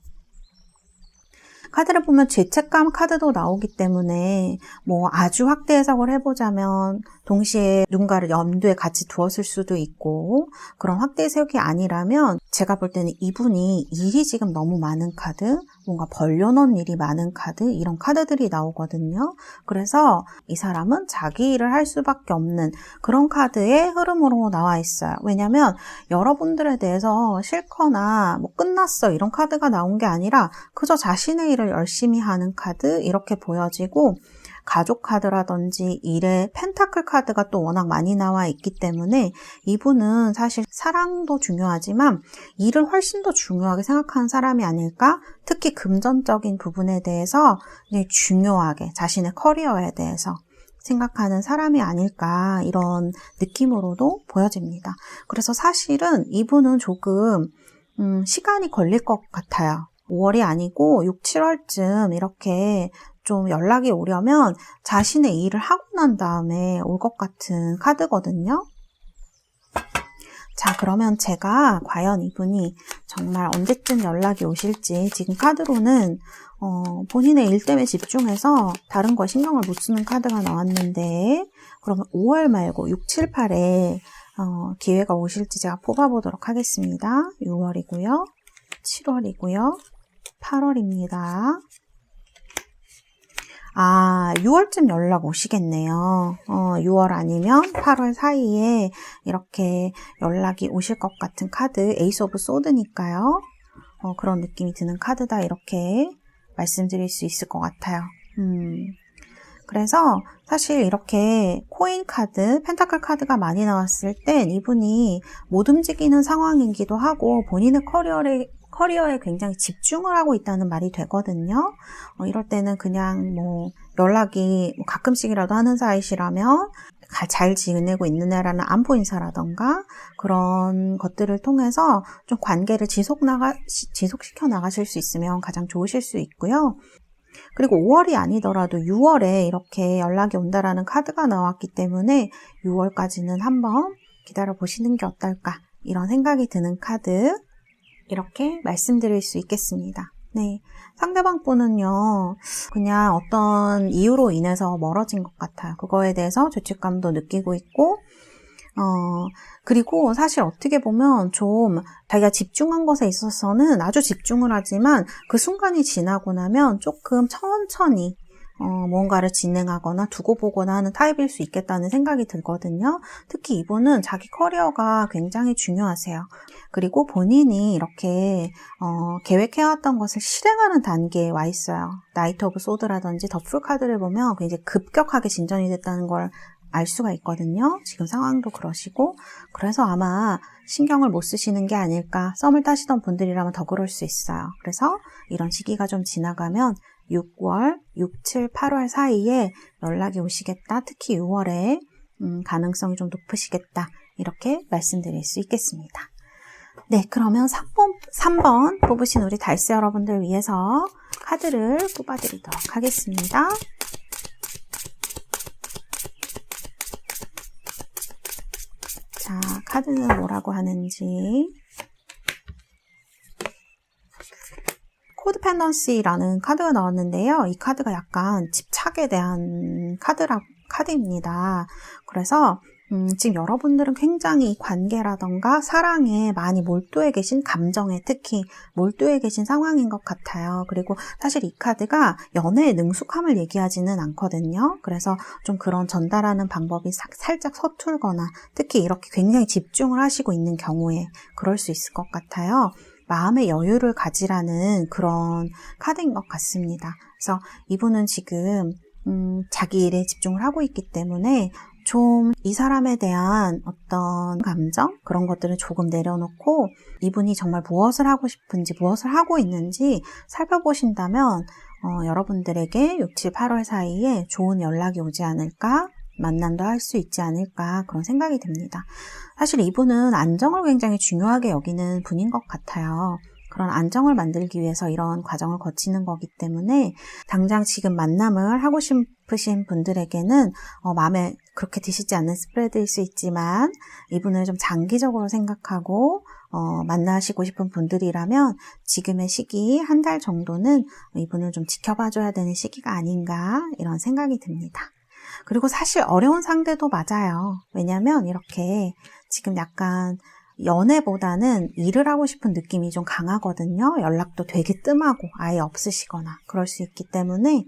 [SPEAKER 1] 카드를 보면 죄책감 카드도 나오기 때문에 뭐 아주 확대 해석을 해보자면 동시에 누군가를 염두에 같이 두었을 수도 있고, 그런 확대 해석이 아니라면 제가 볼 때는 이분이 일이 지금 너무 많은 카드, 뭔가 벌려놓은 일이 많은 카드, 이런 카드들이 나오거든요. 그래서 이 사람은 자기 일을 할 수밖에 없는 그런 카드의 흐름으로 나와 있어요. 왜냐면 여러분들에 대해서 싫거나 뭐 끝났어 이런 카드가 나온 게 아니라 그저 자신의 일을 열심히 하는 카드 이렇게 보여지고, 가족 카드라든지 일의 펜타클 카드가 또 워낙 많이 나와 있기 때문에 이분은 사실 사랑도 중요하지만 일을 훨씬 더 중요하게 생각하는 사람이 아닐까? 특히 금전적인 부분에 대해서 중요하게 자신의 커리어에 대해서 생각하는 사람이 아닐까 이런 느낌으로도 보여집니다. 그래서 사실은 이분은 조금 시간이 걸릴 것 같아요. 5월이 아니고 6, 7월쯤 이렇게 좀 연락이 오려면 자신의 일을 하고 난 다음에 올 것 같은 카드거든요. 자, 그러면 제가 과연 이분이 정말 언제쯤 연락이 오실지, 지금 카드로는 본인의 일 때문에 집중해서 다른 거에 신경을 못 쓰는 카드가 나왔는데, 그러면 5월 말고 6, 7, 8에 기회가 오실지 제가 뽑아보도록 하겠습니다. 6월이고요. 7월이고요. 8월입니다. 6월쯤 연락 오시겠네요. 6월 아니면 8월 사이에 이렇게 연락이 오실 것 같은 카드, 에이스 오브 소드니까요. 그런 느낌이 드는 카드다 이렇게 말씀드릴 수 있을 것 같아요. 그래서 사실 이렇게 코인 카드, 펜타클 카드가 많이 나왔을 땐 이분이 못 움직이는 상황이기도 하고 본인의 커리어에 굉장히 집중을 하고 있다는 말이 되거든요. 이럴 때는 그냥 뭐 연락이 가끔씩이라도 하는 사이시라면 잘 지내고 있느냐라는 안부 인사라던가 그런 것들을 통해서 좀 관계를 지속시켜 나가실 수 있으면 가장 좋으실 수 있고요. 그리고 5월이 아니더라도 6월에 이렇게 연락이 온다라는 카드가 나왔기 때문에 6월까지는 한번 기다려 보시는 게 어떨까 이런 생각이 드는 카드 이렇게 말씀드릴 수 있겠습니다. 네, 상대방 분은요 그냥 어떤 이유로 인해서 멀어진 것 같아요. 그거에 대해서 죄책감도 느끼고 있고 그리고 사실 어떻게 보면 좀 자기가 집중한 것에 있어서는 아주 집중을 하지만 그 순간이 지나고 나면 조금 천천히 뭔가를 진행하거나 두고 보거나 하는 타입일 수 있겠다는 생각이 들거든요. 특히 이분은 자기 커리어가 굉장히 중요하세요. 그리고 본인이 이렇게 계획해왔던 것을 실행하는 단계에 와 있어요. 나이트 오브 소드라든지 더 풀 카드를 보면 굉장히 급격하게 진전이 됐다는 걸 알 수가 있거든요. 지금 상황도 그러시고, 그래서 아마 신경을 못 쓰시는 게 아닐까. 썸을 타시던 분들이라면 더 그럴 수 있어요. 그래서 이런 시기가 좀 지나가면 6월, 6, 7, 8월 사이에 연락이 오시겠다. 특히 6월에 가능성이 좀 높으시겠다. 이렇게 말씀드릴 수 있겠습니다. 네, 그러면 3번 뽑으신 우리 달스 여러분들 위해서 카드를 뽑아드리도록 하겠습니다. 자, 카드는 뭐라고 하는지. 코드펜던시라는 카드가 나왔는데요. 이 카드가 약간 집착에 대한 카드입니다. 그래서 지금 여러분들은 굉장히 관계라던가 사랑에 많이 몰두해 계신, 감정에 특히 몰두해 계신 상황인 것 같아요. 그리고 사실 이 카드가 연애의 능숙함을 얘기하지는 않거든요. 그래서 좀 그런 전달하는 방법이 살짝 서툴거나 특히 이렇게 굉장히 집중을 하시고 있는 경우에 그럴 수 있을 것 같아요. 마음의 여유를 가지라는 그런 카드인 것 같습니다. 그래서 이분은 지금 자기 일에 집중을 하고 있기 때문에 좀 이 사람에 대한 어떤 감정 그런 것들을 조금 내려놓고 이분이 정말 무엇을 하고 싶은지 무엇을 하고 있는지 살펴보신다면 여러분들에게 6, 7, 8월 사이에 좋은 연락이 오지 않을까, 만남도 할 수 있지 않을까 그런 생각이 듭니다. 사실 이분은 안정을 굉장히 중요하게 여기는 분인 것 같아요. 그런 안정을 만들기 위해서 이런 과정을 거치는 거기 때문에 당장 지금 만남을 하고 싶으신 분들에게는 마음에 그렇게 드시지 않는 스프레드일 수 있지만 이분을 좀 장기적으로 생각하고 만나시고 싶은 분들이라면 지금의 시기 한 달 정도는 이분을 좀 지켜봐줘야 되는 시기가 아닌가 이런 생각이 듭니다. 그리고 사실 어려운 상대도 맞아요. 왜냐하면 이렇게 지금 약간 연애보다는 일을 하고 싶은 느낌이 좀 강하거든요. 연락도 되게 뜸하고 아예 없으시거나 그럴 수 있기 때문에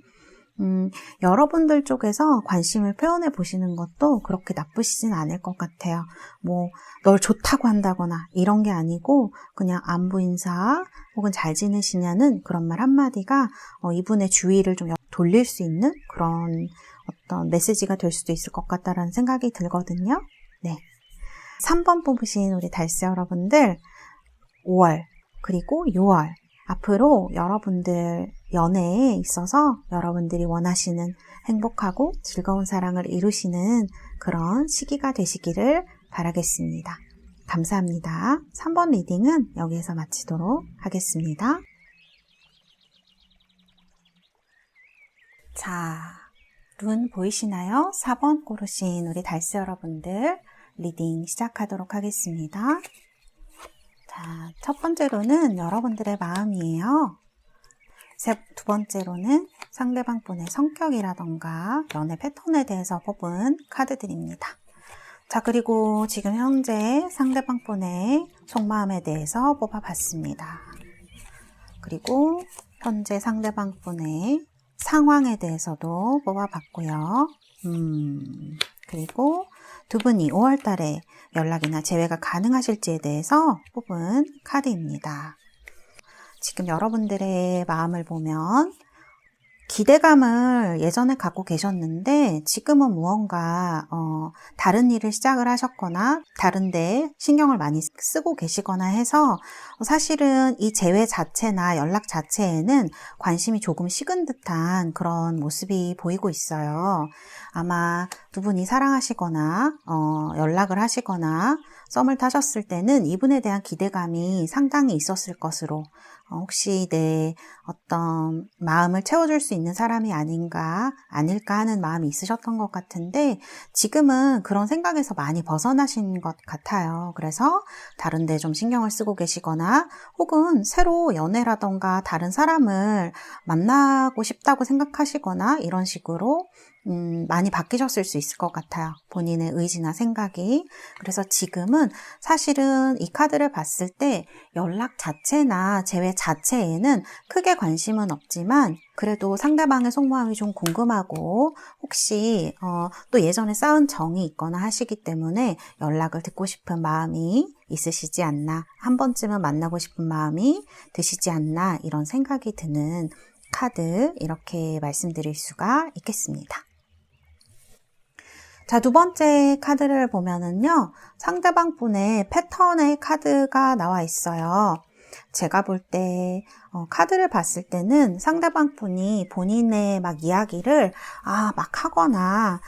[SPEAKER 1] 여러분들 쪽에서 관심을 표현해 보시는 것도 그렇게 나쁘시진 않을 것 같아요. 뭐 널 좋다고 한다거나 이런 게 아니고 그냥 안부 인사 혹은 잘 지내시냐는 그런 말 한마디가 이분의 주의를 좀 돌릴 수 있는 그런 어떤 메시지가 될 수도 있을 것 같다라는 생각이 들거든요. 네. 3번 뽑으신 우리 달스 여러분들 5월 그리고 6월 앞으로 여러분들 연애에 있어서 여러분들이 원하시는 행복하고 즐거운 사랑을 이루시는 그런 시기가 되시기를 바라겠습니다. 감사합니다. 3번 리딩은 여기에서 마치도록 하겠습니다. 자, 룬 보이시나요? 4번 고르신 우리 달스 여러분들 리딩 시작하도록 하겠습니다. 자, 첫 번째로는 여러분들의 마음이에요. 두 번째로는 상대방 분의 성격이라던가 연애 패턴에 대해서 뽑은 카드들입니다. 자, 그리고 지금 현재 상대방 분의 속마음에 대해서 뽑아봤습니다. 그리고 현재 상대방 분의 상황에 대해서도 뽑아봤고요. 그리고 두 분이 5월 달에 연락이나 재회가 가능하실지에 대해서 뽑은 카드입니다. 지금 여러분들의 마음을 보면 기대감을 예전에 갖고 계셨는데 지금은 무언가 다른 일을 시작을 하셨거나 다른 데 신경을 많이 쓰고 계시거나 해서 사실은 이 재회 자체나 연락 자체에는 관심이 조금 식은 듯한 그런 모습이 보이고 있어요. 아마 두 분이 사랑하시거나 연락을 하시거나 썸을 타셨을 때는 이분에 대한 기대감이 상당히 있었을 것으로 혹시 내 어떤 마음을 채워줄 수 있는 사람이 아닐까 하는 마음이 있으셨던 것 같은데 지금은 그런 생각에서 많이 벗어나신 것 같아요. 그래서 다른 데 좀 신경을 쓰고 계시거나 혹은 새로 연애라던가 다른 사람을 만나고 싶다고 생각하시거나 이런 식으로 많이 바뀌셨을 수 있을 것 같아요. 본인의 의지나 생각이. 그래서 지금은 사실은 이 카드를 봤을 때 연락 자체나 재회 자체에는 크게 관심은 없지만 그래도 상대방의 속마음이 좀 궁금하고 혹시 또 예전에 쌓은 정이 있거나 하시기 때문에 연락을 듣고 싶은 마음이 있으시지 않나, 한 번쯤은 만나고 싶은 마음이 드시지 않나 이런 생각이 드는 카드 이렇게 말씀드릴 수가 있겠습니다. 자, 두 번째 카드를 보면은요, 상대방 분의 패턴의 카드가 나와 있어요. 제가 볼 때 카드를 봤을 때는 상대방 분이 본인의 막 이야기를 막 하거나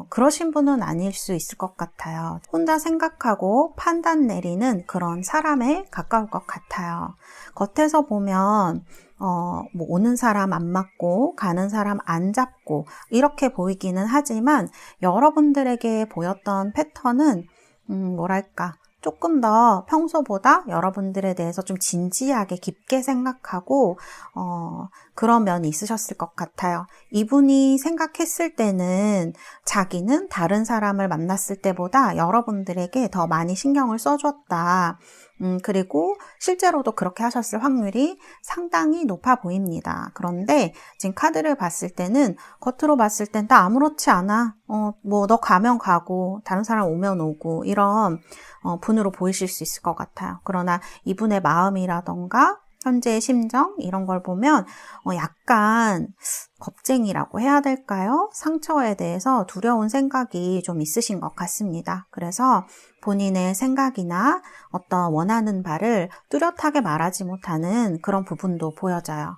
[SPEAKER 1] 그러신 분은 아닐 수 있을 것 같아요. 혼자 생각하고 판단 내리는 그런 사람에 가까울 것 같아요. 겉에서 보면 뭐 오는 사람 안 맞고 가는 사람 안 잡고 이렇게 보이기는 하지만 여러분들에게 보였던 패턴은 뭐랄까 조금 더 평소보다 여러분들에 대해서 좀 진지하게 깊게 생각하고 그런 면이 있으셨을 것 같아요. 이분이 생각했을 때는 자기는 다른 사람을 만났을 때보다 여러분들에게 더 많이 신경을 써줬다. 그리고 실제로도 그렇게 하셨을 확률이 상당히 높아 보입니다. 그런데 지금 카드를 봤을 때는 겉으로 봤을 땐 다 아무렇지 않아. 뭐 너 가면 가고 다른 사람 오면 오고 이런 분으로 보이실 수 있을 것 같아요. 그러나 이분의 마음이라던가 현재의 심정 이런 걸 보면 약간 겁쟁이라고 해야 될까요? 상처에 대해서 두려운 생각이 좀 있으신 것 같습니다. 그래서 본인의 생각이나 어떤 원하는 바를 뚜렷하게 말하지 못하는 그런 부분도 보여져요.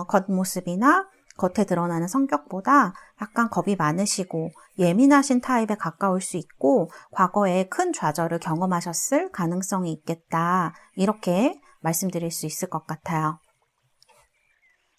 [SPEAKER 1] 겉모습이나 겉에 드러나는 성격보다 약간 겁이 많으시고 예민하신 타입에 가까울 수 있고 과거에 큰 좌절을 경험하셨을 가능성이 있겠다. 이렇게 말씀드릴 수 있을 것 같아요.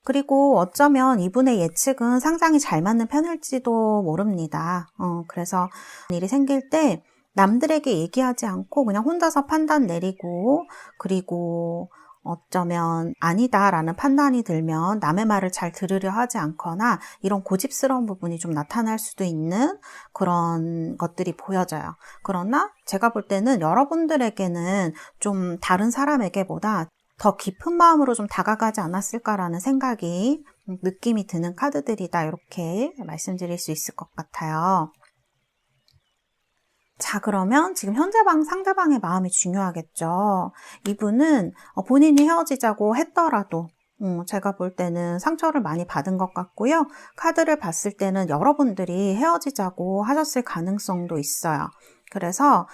[SPEAKER 1] 그리고 어쩌면 이분의 예측은 상당히 잘 맞는 편일지도 모릅니다. 그래서 일이 생길 때 남들에게 얘기하지 않고 그냥 혼자서 판단 내리고 그리고 어쩌면 아니다라는 판단이 들면 남의 말을 잘 들으려 하지 않거나 이런 고집스러운 부분이 좀 나타날 수도 있는 그런 것들이 보여져요. 그러나 제가 볼 때는 여러분들에게는 좀 다른 사람에게보다 더 깊은 마음으로 좀 다가가지 않았을까라는 생각이 느낌이 드는 카드들이다. 이렇게 말씀드릴 수 있을 것 같아요. 자, 그러면 지금 현재 상대방의 마음이 중요하겠죠. 이분은 본인이 헤어지자고 했더라도 제가 볼 때는 상처를 많이 받은 것 같고요. 카드를 봤을 때는 여러분들이 헤어지자고 하셨을 가능성도 있어요. 그래서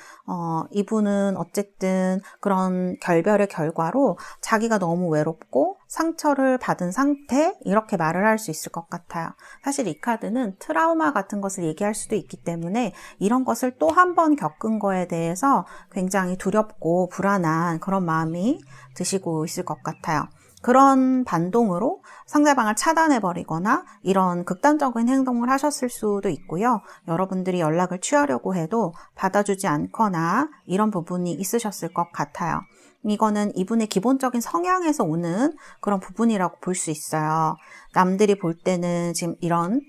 [SPEAKER 1] 이분은 어쨌든 그런 결별의 결과로 자기가 너무 외롭고 상처를 받은 상태 이렇게 말을 할 수 있을 것 같아요. 사실 이 카드는 트라우마 같은 것을 얘기할 수도 있기 때문에 이런 것을 또 한 번 겪은 거에 대해서 굉장히 두렵고 불안한 그런 마음이 드시고 있을 것 같아요. 그런 반동으로 상대방을 차단해버리거나 이런 극단적인 행동을 하셨을 수도 있고요. 여러분들이 연락을 취하려고 해도 받아주지 않거나 이런 부분이 있으셨을 것 같아요. 이거는 이분의 기본적인 성향에서 오는 그런 부분이라고 볼 수 있어요. 남들이 볼 때는 지금 이런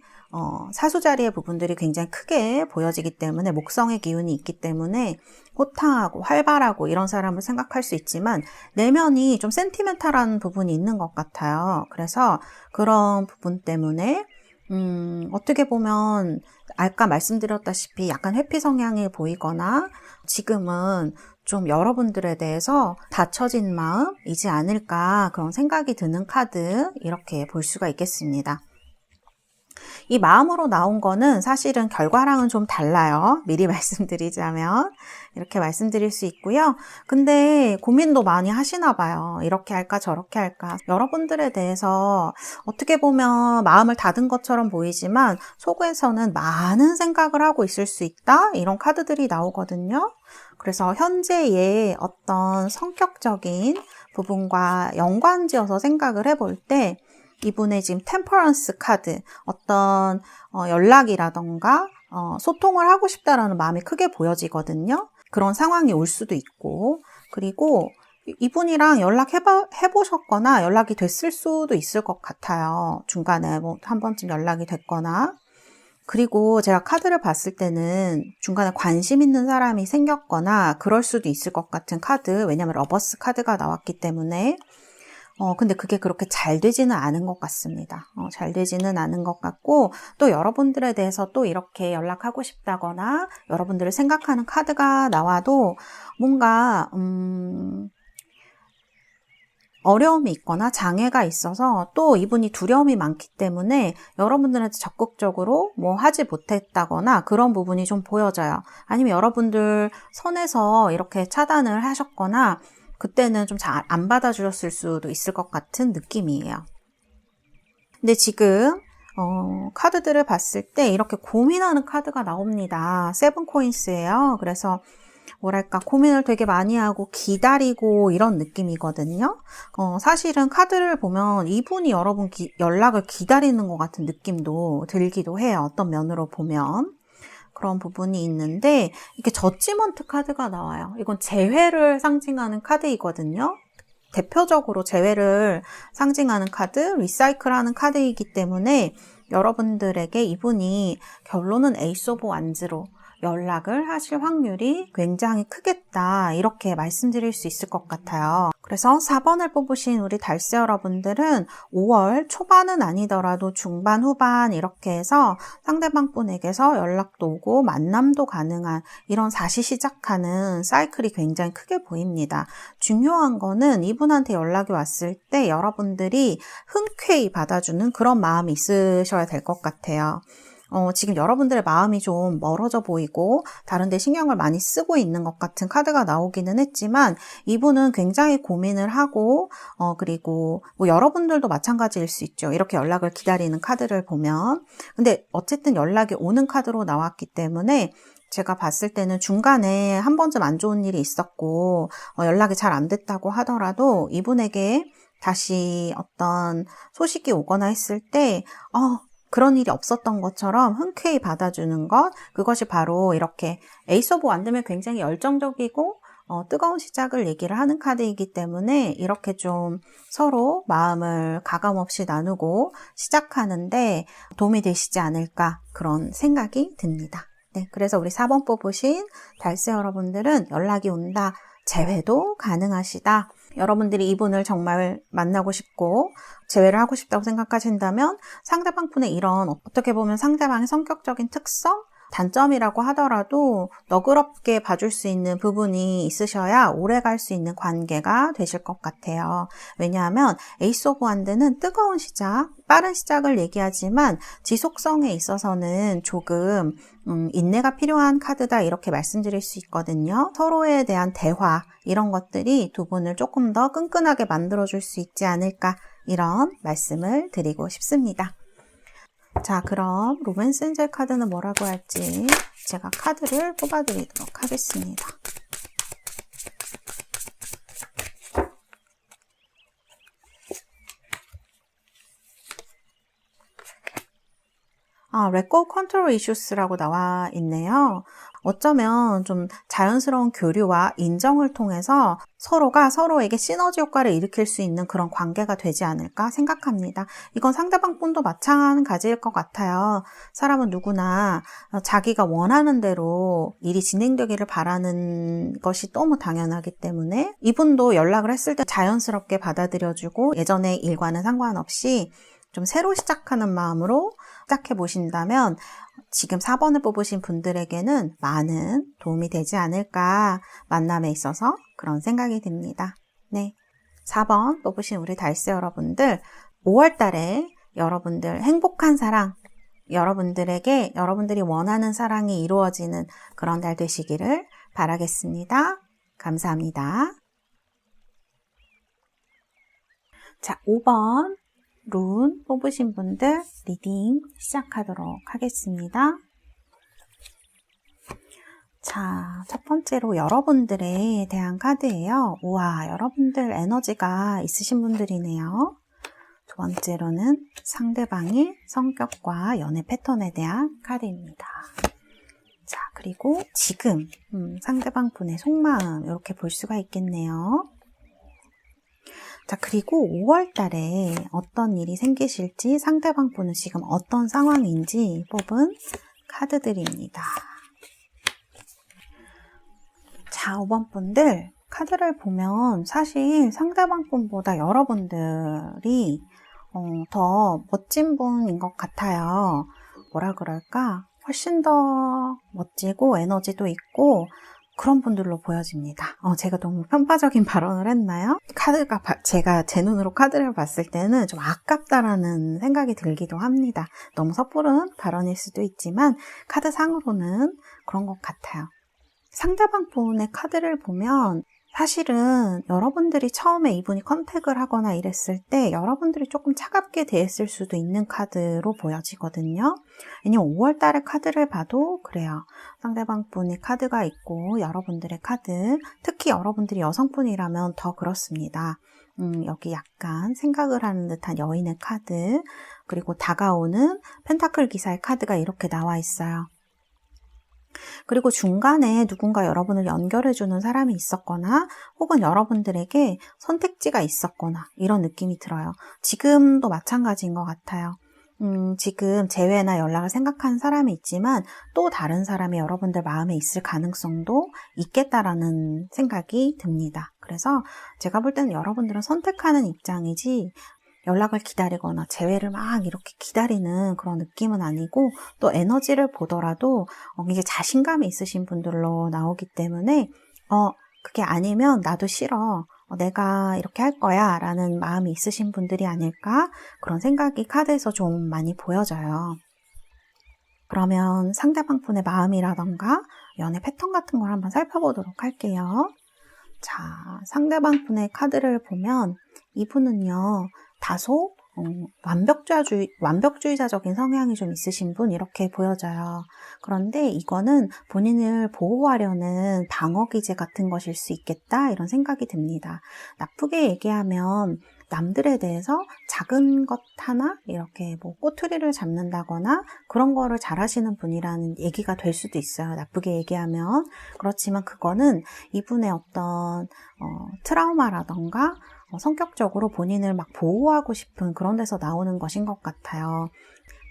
[SPEAKER 1] 사수자리의 부분들이 굉장히 크게 보여지기 때문에 목성의 기운이 있기 때문에 호탕하고 활발하고 이런 사람을 생각할 수 있지만 내면이 좀 센티멘탈한 부분이 있는 것 같아요. 그래서 그런 부분 때문에 어떻게 보면 아까 말씀드렸다시피 약간 회피 성향이 보이거나 지금은 좀 여러분들에 대해서 닫혀진 마음이지 않을까 그런 생각이 드는 카드 이렇게 볼 수가 있겠습니다. 이 마음으로 나온 거는 사실은 결과랑은 좀 달라요. 미리 말씀드리자면 이렇게 말씀드릴 수 있고요. 근데 고민도 많이 하시나 봐요. 이렇게 할까 저렇게 할까. 여러분들에 대해서 어떻게 보면 마음을 닫은 것처럼 보이지만 속에서는 많은 생각을 하고 있을 수 있다. 이런 카드들이 나오거든요. 그래서 현재의 어떤 성격적인 부분과 연관지어서 생각을 해볼 때 이분의 지금 템퍼런스 카드, 어떤 연락이라던가 소통을 하고 싶다라는 마음이 크게 보여지거든요. 그런 상황이 올 수도 있고, 그리고 이분이랑 연락해보셨거나 연락이 됐을 수도 있을 것 같아요. 중간에 뭐 한 번쯤 연락이 됐거나. 그리고 제가 카드를 봤을 때는 중간에 관심 있는 사람이 생겼거나 그럴 수도 있을 것 같은 카드, 왜냐면 러버스 카드가 나왔기 때문에 근데 그게 그렇게 잘 되지는 않은 것 같습니다. 잘 되지는 않은 것 같고, 또 여러분들에 대해서 또 이렇게 연락하고 싶다거나, 여러분들을 생각하는 카드가 나와도 뭔가, 어려움이 있거나 장애가 있어서 또 이분이 두려움이 많기 때문에 여러분들한테 적극적으로 뭐 하지 못했다거나 그런 부분이 좀 보여져요. 아니면 여러분들 선에서 이렇게 차단을 하셨거나, 그때는 좀 잘 안 받아주셨을 수도 있을 것 같은 느낌이에요. 근데 지금 카드들을 봤을 때 이렇게 고민하는 카드가 나옵니다. 세븐 코인스예요. 그래서 뭐랄까 고민을 되게 많이 하고 기다리고 이런 느낌이거든요. 사실은 카드를 보면 이분이 여러분 연락을 기다리는 것 같은 느낌도 들기도 해요. 어떤 면으로 보면. 그런 부분이 있는데 이게 저지먼트 카드가 나와요. 이건 재회를 상징하는 카드이거든요. 대표적으로 재회를 상징하는 카드, 리사이클하는 카드이기 때문에 여러분들에게 이분이 결론은 에이스 오브 완즈로 연락을 하실 확률이 굉장히 크겠다, 이렇게 말씀드릴 수 있을 것 같아요. 그래서 4번을 뽑으신 우리 달세 여러분들은 5월 초반은 아니더라도 중반, 후반 이렇게 해서 상대방 분에게서 연락도 오고 만남도 가능한 이런 다시 시작하는 사이클이 굉장히 크게 보입니다. 중요한 거는 이분한테 연락이 왔을 때 여러분들이 흔쾌히 받아주는 그런 마음이 있으셔야 될 것 같아요. 지금 여러분들의 마음이 좀 멀어져 보이고 다른 데 신경을 많이 쓰고 있는 것 같은 카드가 나오기는 했지만 이분은 굉장히 고민을 하고 그리고 뭐 여러분들도 마찬가지일 수 있죠. 이렇게 연락을 기다리는 카드를 보면. 근데 어쨌든 연락이 오는 카드로 나왔기 때문에 제가 봤을 때는 중간에 한 번쯤 안 좋은 일이 있었고 연락이 잘 안 됐다고 하더라도 이분에게 다시 어떤 소식이 오거나 했을 때 그런 일이 없었던 것처럼 흔쾌히 받아주는 것, 그것이 바로 이렇게 에이스 오브 완드면 굉장히 열정적이고 뜨거운 시작을 얘기를 하는 카드이기 때문에 이렇게 좀 서로 마음을 가감없이 나누고 시작하는데 도움이 되시지 않을까, 그런 생각이 듭니다. 네, 그래서 우리 4번 뽑으신 달세 여러분들은 연락이 온다, 재회도 가능하시다. 여러분들이 이분을 정말 만나고 싶고 재회를 하고 싶다고 생각하신다면 상대방 분의 이런 어떻게 보면 상대방의 성격적인 특성, 단점이라고 하더라도 너그럽게 봐줄 수 있는 부분이 있으셔야 오래 갈 수 있는 관계가 되실 것 같아요. 왜냐하면 에이스 오브 완드는 뜨거운 시작, 빠른 시작을 얘기하지만 지속성에 있어서는 조금 인내가 필요한 카드다, 이렇게 말씀드릴 수 있거든요. 서로에 대한 대화, 이런 것들이 두 분을 조금 더 끈끈하게 만들어줄 수 있지 않을까, 이런 말씀을 드리고 싶습니다. 자, 그럼 로맨스 엔젤 카드는 뭐라고 할지 제가 카드를 뽑아드리도록 하겠습니다. 레cord 컨트롤 이슈스라고 나와 있네요. 어쩌면 좀 자연스러운 교류와 인정을 통해서 서로가 서로에게 시너지 효과를 일으킬 수 있는 그런 관계가 되지 않을까 생각합니다. 이건 상대방 분도 마찬가지일 것 같아요. 사람은 누구나 자기가 원하는 대로 일이 진행되기를 바라는 것이 너무 당연하기 때문에 이분도 연락을 했을 때 자연스럽게 받아들여주고 예전의 일과는 상관없이 좀 새로 시작하는 마음으로 시작해 보신다면 지금 4번을 뽑으신 분들에게는 많은 도움이 되지 않을까, 만남에 있어서 그런 생각이 듭니다. 네, 4번 뽑으신 우리 달세 여러분들, 5월 달에 여러분들 행복한 사랑, 여러분들에게 여러분들이 원하는 사랑이 이루어지는 그런 달 되시기를 바라겠습니다. 감사합니다. 자, 5번 룬 뽑으신 분들 리딩 시작하도록 하겠습니다. 자, 첫 번째로 여러분들에 대한 카드예요. 우와, 여러분들 에너지가 있으신 분들이네요. 두 번째로는 상대방의 성격과 연애 패턴에 대한 카드입니다. 자, 그리고 지금 상대방 분의 속마음 이렇게 볼 수가 있겠네요. 자, 그리고 5월 달에 어떤 일이 생기실지, 상대방 분은 지금 어떤 상황인지 뽑은 카드들입니다. 자, 5번 분들 카드를 보면 사실 상대방 분보다 여러분들이 더 멋진 분인 것 같아요. 뭐라 그럴까? 훨씬 더 멋지고 에너지도 있고 그런 분들로 보여집니다. 제가 너무 편파적인 발언을 했나요? 카드가 제가 제 눈으로 카드를 봤을 때는 좀 아깝다라는 생각이 들기도 합니다. 너무 섣부른 발언일 수도 있지만 카드상으로는 그런 것 같아요. 상대방 분의 카드를 보면 사실은 여러분들이 처음에 이분이 컨택을 하거나 이랬을 때 여러분들이 조금 차갑게 대했을 수도 있는 카드로 보여지거든요. 왜냐면 5월 달에 카드를 봐도 그래요. 상대방 분의 카드가 있고 여러분들의 카드, 특히 여러분들이 여성분이라면 더 그렇습니다. 여기 약간 생각을 하는 듯한 여인의 카드, 그리고 다가오는 펜타클 기사의 카드가 이렇게 나와 있어요. 그리고 중간에 누군가 여러분을 연결해주는 사람이 있었거나 혹은 여러분들에게 선택지가 있었거나 이런 느낌이 들어요. 지금도 마찬가지인 것 같아요. 지금 재회나 연락을 생각하는 사람이 있지만 또 다른 사람이 여러분들 마음에 있을 가능성도 있겠다라는 생각이 듭니다. 그래서 제가 볼 때는 여러분들은 선택하는 입장이지 연락을 기다리거나 재회를 막 이렇게 기다리는 그런 느낌은 아니고, 또 에너지를 보더라도 이제 자신감이 있으신 분들로 나오기 때문에 그게 아니면 나도 싫어, 내가 이렇게 할 거야 라는 마음이 있으신 분들이 아닐까, 그런 생각이 카드에서 좀 많이 보여져요. 그러면 상대방 분의 마음이라던가 연애 패턴 같은 걸 한번 살펴보도록 할게요. 자, 상대방 분의 카드를 보면 이분은요, 다소 완벽주의자적인 성향이 좀 있으신 분, 이렇게 보여져요. 그런데 이거는 본인을 보호하려는 방어기제 같은 것일 수 있겠다, 이런 생각이 듭니다. 나쁘게 얘기하면 남들에 대해서 작은 것 하나 이렇게 뭐 꼬투리를 잡는다거나 그런 거를 잘하시는 분이라는 얘기가 될 수도 있어요. 나쁘게 얘기하면. 그렇지만 그거는 이분의 어떤 트라우마라던가 성격적으로 본인을 막 보호하고 싶은 그런 데서 나오는 것인 것 같아요.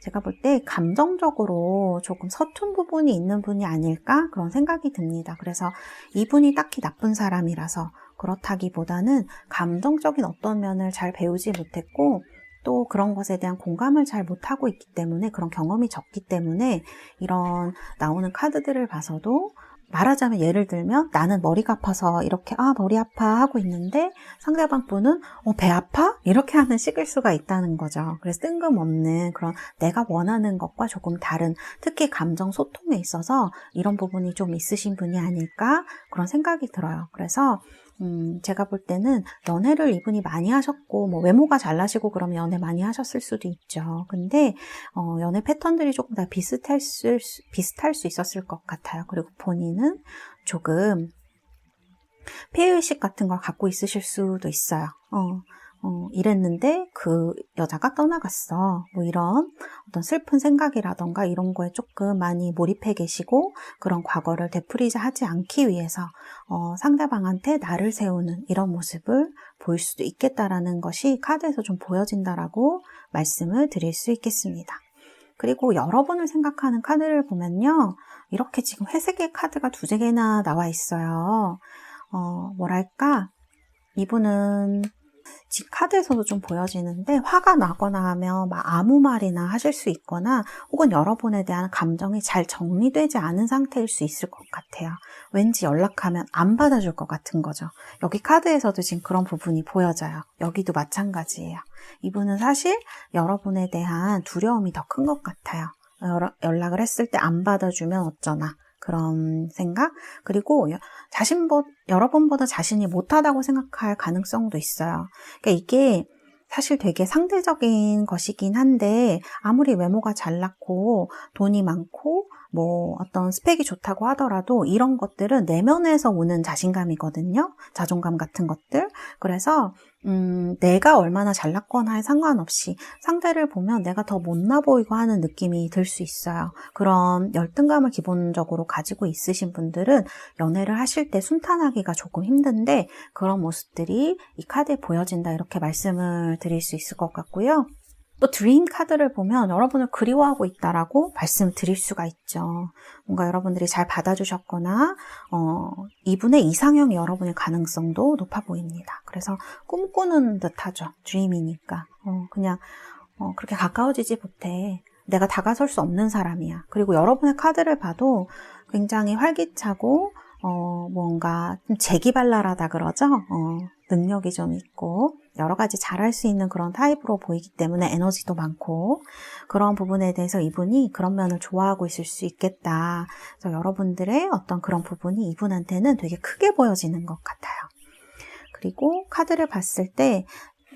[SPEAKER 1] 제가 볼 때 감정적으로 조금 서툰 부분이 있는 분이 아닐까, 그런 생각이 듭니다. 그래서 이분이 딱히 나쁜 사람이라서 그렇다기보다는 감정적인 어떤 면을 잘 배우지 못했고, 또 그런 것에 대한 공감을 잘 못하고 있기 때문에, 그런 경험이 적기 때문에 이런 나오는 카드들을 봐서도, 말하자면 예를 들면 나는 머리가 아파서 이렇게 머리 아파 하고 있는데 상대방 분은 배 아파? 이렇게 하는 식일 수가 있다는 거죠. 그래서 뜬금없는 그런 내가 원하는 것과 조금 다른, 특히 감정 소통에 있어서 이런 부분이 좀 있으신 분이 아닐까, 그런 생각이 들어요. 그래서 제가 볼 때는 연애를 이분이 많이 하셨고, 뭐 외모가 잘나시고 그러면 연애 많이 하셨을 수도 있죠. 근데 연애 패턴들이 조금 다 비슷할 수 있었을 것 같아요. 그리고 본인은 조금 피해의식 같은 걸 갖고 있으실 수도 있어요. 이랬는데 그 여자가 떠나갔어, 뭐 이런 어떤 슬픈 생각이라던가 이런 거에 조금 많이 몰입해 계시고, 그런 과거를 되풀이지 하지 않기 위해서 상대방한테 나를 세우는 이런 모습을 보일 수도 있겠다라는 것이 카드에서 좀 보여진다라고 말씀을 드릴 수 있겠습니다. 그리고 여러분을 생각하는 카드를 보면요, 이렇게 지금 회색의 카드가 2개나 나와 있어요. 뭐랄까, 이분은 지금 카드에서도 좀 보여지는데, 화가 나거나 하면 막 아무 말이나 하실 수 있거나, 혹은 여러분에 대한 감정이 잘 정리되지 않은 상태일 수 있을 것 같아요. 왠지 연락하면 안 받아줄 것 같은 거죠. 여기 카드에서도 지금 그런 부분이 보여져요. 여기도 마찬가지예요. 이분은 사실 여러분에 대한 두려움이 더 큰 것 같아요. 연락을 했을 때 안 받아주면 어쩌나, 그런 생각? 그리고 여러분보다 자신이 못하다고 생각할 가능성도 있어요. 그러니까 이게 사실 되게 상대적인 것이긴 한데, 아무리 외모가 잘났고 돈이 많고 뭐 어떤 스펙이 좋다고 하더라도 이런 것들은 내면에서 오는 자신감이거든요. 자존감 같은 것들. 그래서 내가 얼마나 잘났거나에 상관없이 상대를 보면 내가 더 못나 보이고 하는 느낌이 들 수 있어요. 그런 열등감을 기본적으로 가지고 있으신 분들은 연애를 하실 때 순탄하기가 조금 힘든데, 그런 모습들이 이 카드에 보여진다, 이렇게 말씀을 드릴 수 있을 것 같고요. 또 드림 카드를 보면 여러분을 그리워하고 있다라고 말씀을 드릴 수가 있죠. 뭔가 여러분들이 잘 받아주셨거나 이분의 이상형이 여러분의 가능성도 높아 보입니다. 그래서 꿈꾸는 듯하죠. 드림이니까. 그냥 그렇게 가까워지지 못해. 내가 다가설 수 없는 사람이야. 그리고 여러분의 카드를 봐도 굉장히 활기차고 뭔가 좀 재기발랄하다 그러죠. 능력이 좀 있고 여러 가지 잘할 수 있는 그런 타입으로 보이기 때문에 에너지도 많고, 그런 부분에 대해서 이분이 그런 면을 좋아하고 있을 수 있겠다. 그래서 여러분들의 어떤 그런 부분이 이분한테는 되게 크게 보여지는 것 같아요. 그리고 카드를 봤을 때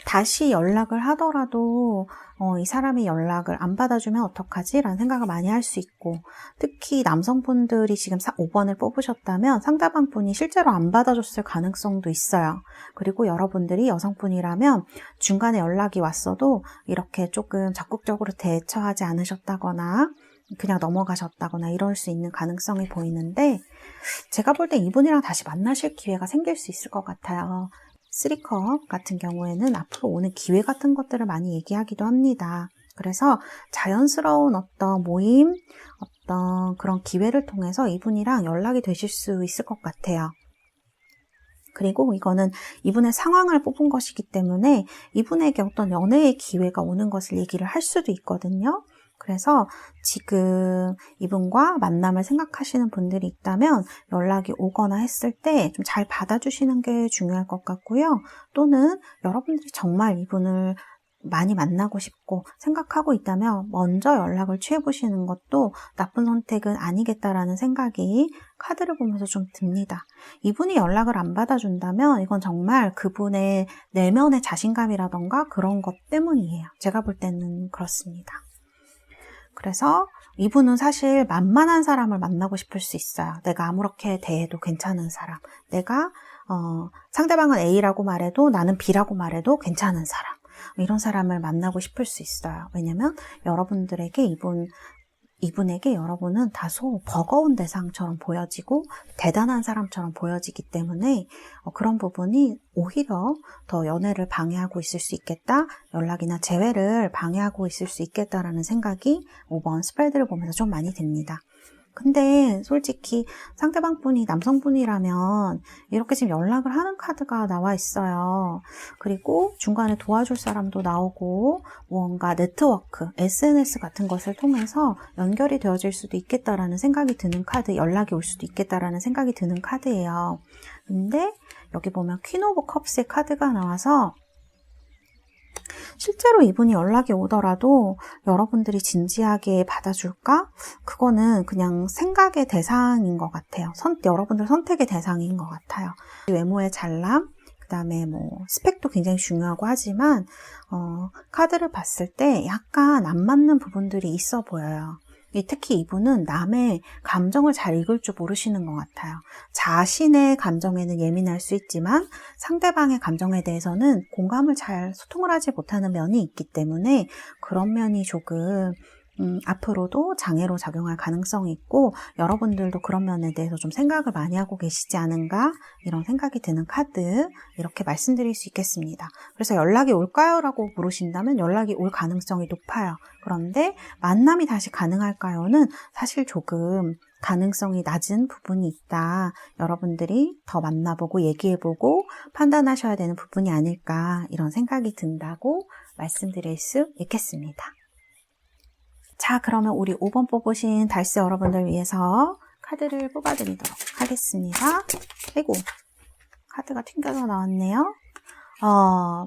[SPEAKER 1] 다시 연락을 하더라도 이 사람이 연락을 안 받아주면 어떡하지? 라는 생각을 많이 할 수 있고, 특히 남성분들이 지금 5번을 뽑으셨다면 상대방 분이 실제로 안 받아줬을 가능성도 있어요. 그리고 여러분들이 여성분이라면 중간에 연락이 왔어도 이렇게 조금 적극적으로 대처하지 않으셨다거나, 그냥 넘어가셨다거나 이럴 수 있는 가능성이 보이는데, 제가 볼 때 이분이랑 다시 만나실 기회가 생길 수 있을 것 같아요. 3컵 같은 경우에는 앞으로 오는 기회 같은 것들을 많이 얘기하기도 합니다. 그래서 자연스러운 어떤 모임, 어떤 그런 기회를 통해서 이분이랑 연락이 되실 수 있을 것 같아요. 그리고 이거는 이분의 상황을 뽑은 것이기 때문에 이분에게 어떤 연애의 기회가 오는 것을 얘기를 할 수도 있거든요. 그래서 지금 이분과 만남을 생각하시는 분들이 있다면 연락이 오거나 했을 때 좀 잘 받아주시는 게 중요할 것 같고요. 또는 여러분들이 정말 이분을 많이 만나고 싶고 생각하고 있다면 먼저 연락을 취해보시는 것도 나쁜 선택은 아니겠다라는 생각이 카드를 보면서 좀 듭니다. 이분이 연락을 안 받아준다면 이건 정말 그분의 내면의 자신감이라던가 그런 것 때문이에요. 제가 볼 때는 그렇습니다. 그래서 이분은 사실 만만한 사람을 만나고 싶을 수 있어요. 내가 아무렇게 대해도 괜찮은 사람. 내가 상대방은 A라고 말해도 나는 B라고 말해도 괜찮은 사람. 이런 사람을 만나고 싶을 수 있어요. 왜냐면 여러분들에게 이분에게 여러분은 다소 버거운 대상처럼 보여지고 대단한 사람처럼 보여지기 때문에 그런 부분이 오히려 더 연애를 방해하고 있을 수 있겠다, 연락이나 재회를 방해하고 있을 수 있겠다라는 생각이 5번 스프레드를 보면서 좀 많이 듭니다. 근데 솔직히 상대방 분이 남성분이라면 이렇게 지금 연락을 하는 카드가 나와 있어요. 그리고 중간에 도와줄 사람도 나오고 무언가 네트워크, SNS 같은 것을 통해서 연결이 되어질 수도 있겠다라는 생각이 드는 카드, 연락이 올 수도 있겠다라는 생각이 드는 카드예요. 근데 여기 보면 퀸 오브 컵스의 카드가 나와서 실제로 이분이 연락이 오더라도 여러분들이 진지하게 받아줄까? 그거는 그냥 생각의 대상인 것 같아요. 여러분들 선택의 대상인 것 같아요. 외모의 잘남, 그 다음에 스펙도 굉장히 중요하고 하지만 카드를 봤을 때 약간 안 맞는 부분들이 있어 보여요. 특히 이분은 남의 감정을 잘 읽을 줄 모르시는 것 같아요. 자신의 감정에는 예민할 수 있지만 상대방의 감정에 대해서는 공감을 잘 소통을 하지 못하는 면이 있기 때문에 그런 면이 조금 앞으로도 장애로 작용할 가능성이 있고 여러분들도 그런 면에 대해서 좀 생각을 많이 하고 계시지 않은가 이런 생각이 드는 카드 이렇게 말씀드릴 수 있겠습니다. 그래서 연락이 올까요? 라고 물으신다면 연락이 올 가능성이 높아요. 그런데 만남이 다시 가능할까요?는 사실 조금 가능성이 낮은 부분이 있다. 여러분들이 더 만나보고 얘기해보고 판단하셔야 되는 부분이 아닐까 이런 생각이 든다고 말씀드릴 수 있겠습니다. 자, 그러면 우리 5번 뽑으신 달스 여러분들 위해서 카드를 뽑아드리도록 하겠습니다. 아이고, 카드가 튕겨서 나왔네요.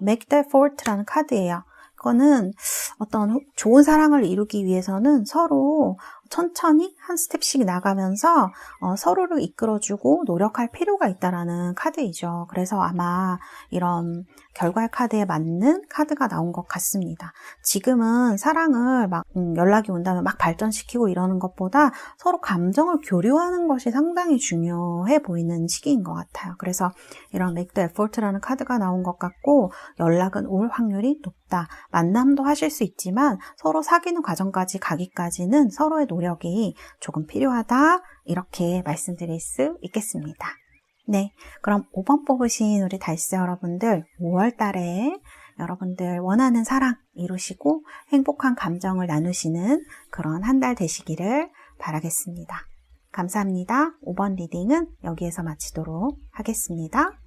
[SPEAKER 1] Make that fort라는 카드예요. 이거는 어떤 좋은 사랑을 이루기 위해서는 서로 천천히 한 스텝씩 나가면서 서로를 이끌어주고 노력할 필요가 있다라는 카드이죠. 그래서 아마 이런 결과의 카드에 맞는 카드가 나온 것 같습니다. 지금은 사랑을 막 연락이 온다면 막 발전시키고 이러는 것보다 서로 감정을 교류하는 것이 상당히 중요해 보이는 시기인 것 같아요. 그래서 이런 Make the effort라는 카드가 나온 것 같고 연락은 올 확률이 높다. 만남도 하실 수 있지만 서로 사귀는 과정까지 가기까지는 서로의 노력이 조금 필요하다 이렇게 말씀드릴 수 있겠습니다. 네, 그럼 5번 뽑으신 우리 달스 여러분들 5월 달에 여러분들 원하는 사랑 이루시고 행복한 감정을 나누시는 그런 한 달 되시기를 바라겠습니다. 감사합니다. 5번 리딩은 여기에서 마치도록 하겠습니다.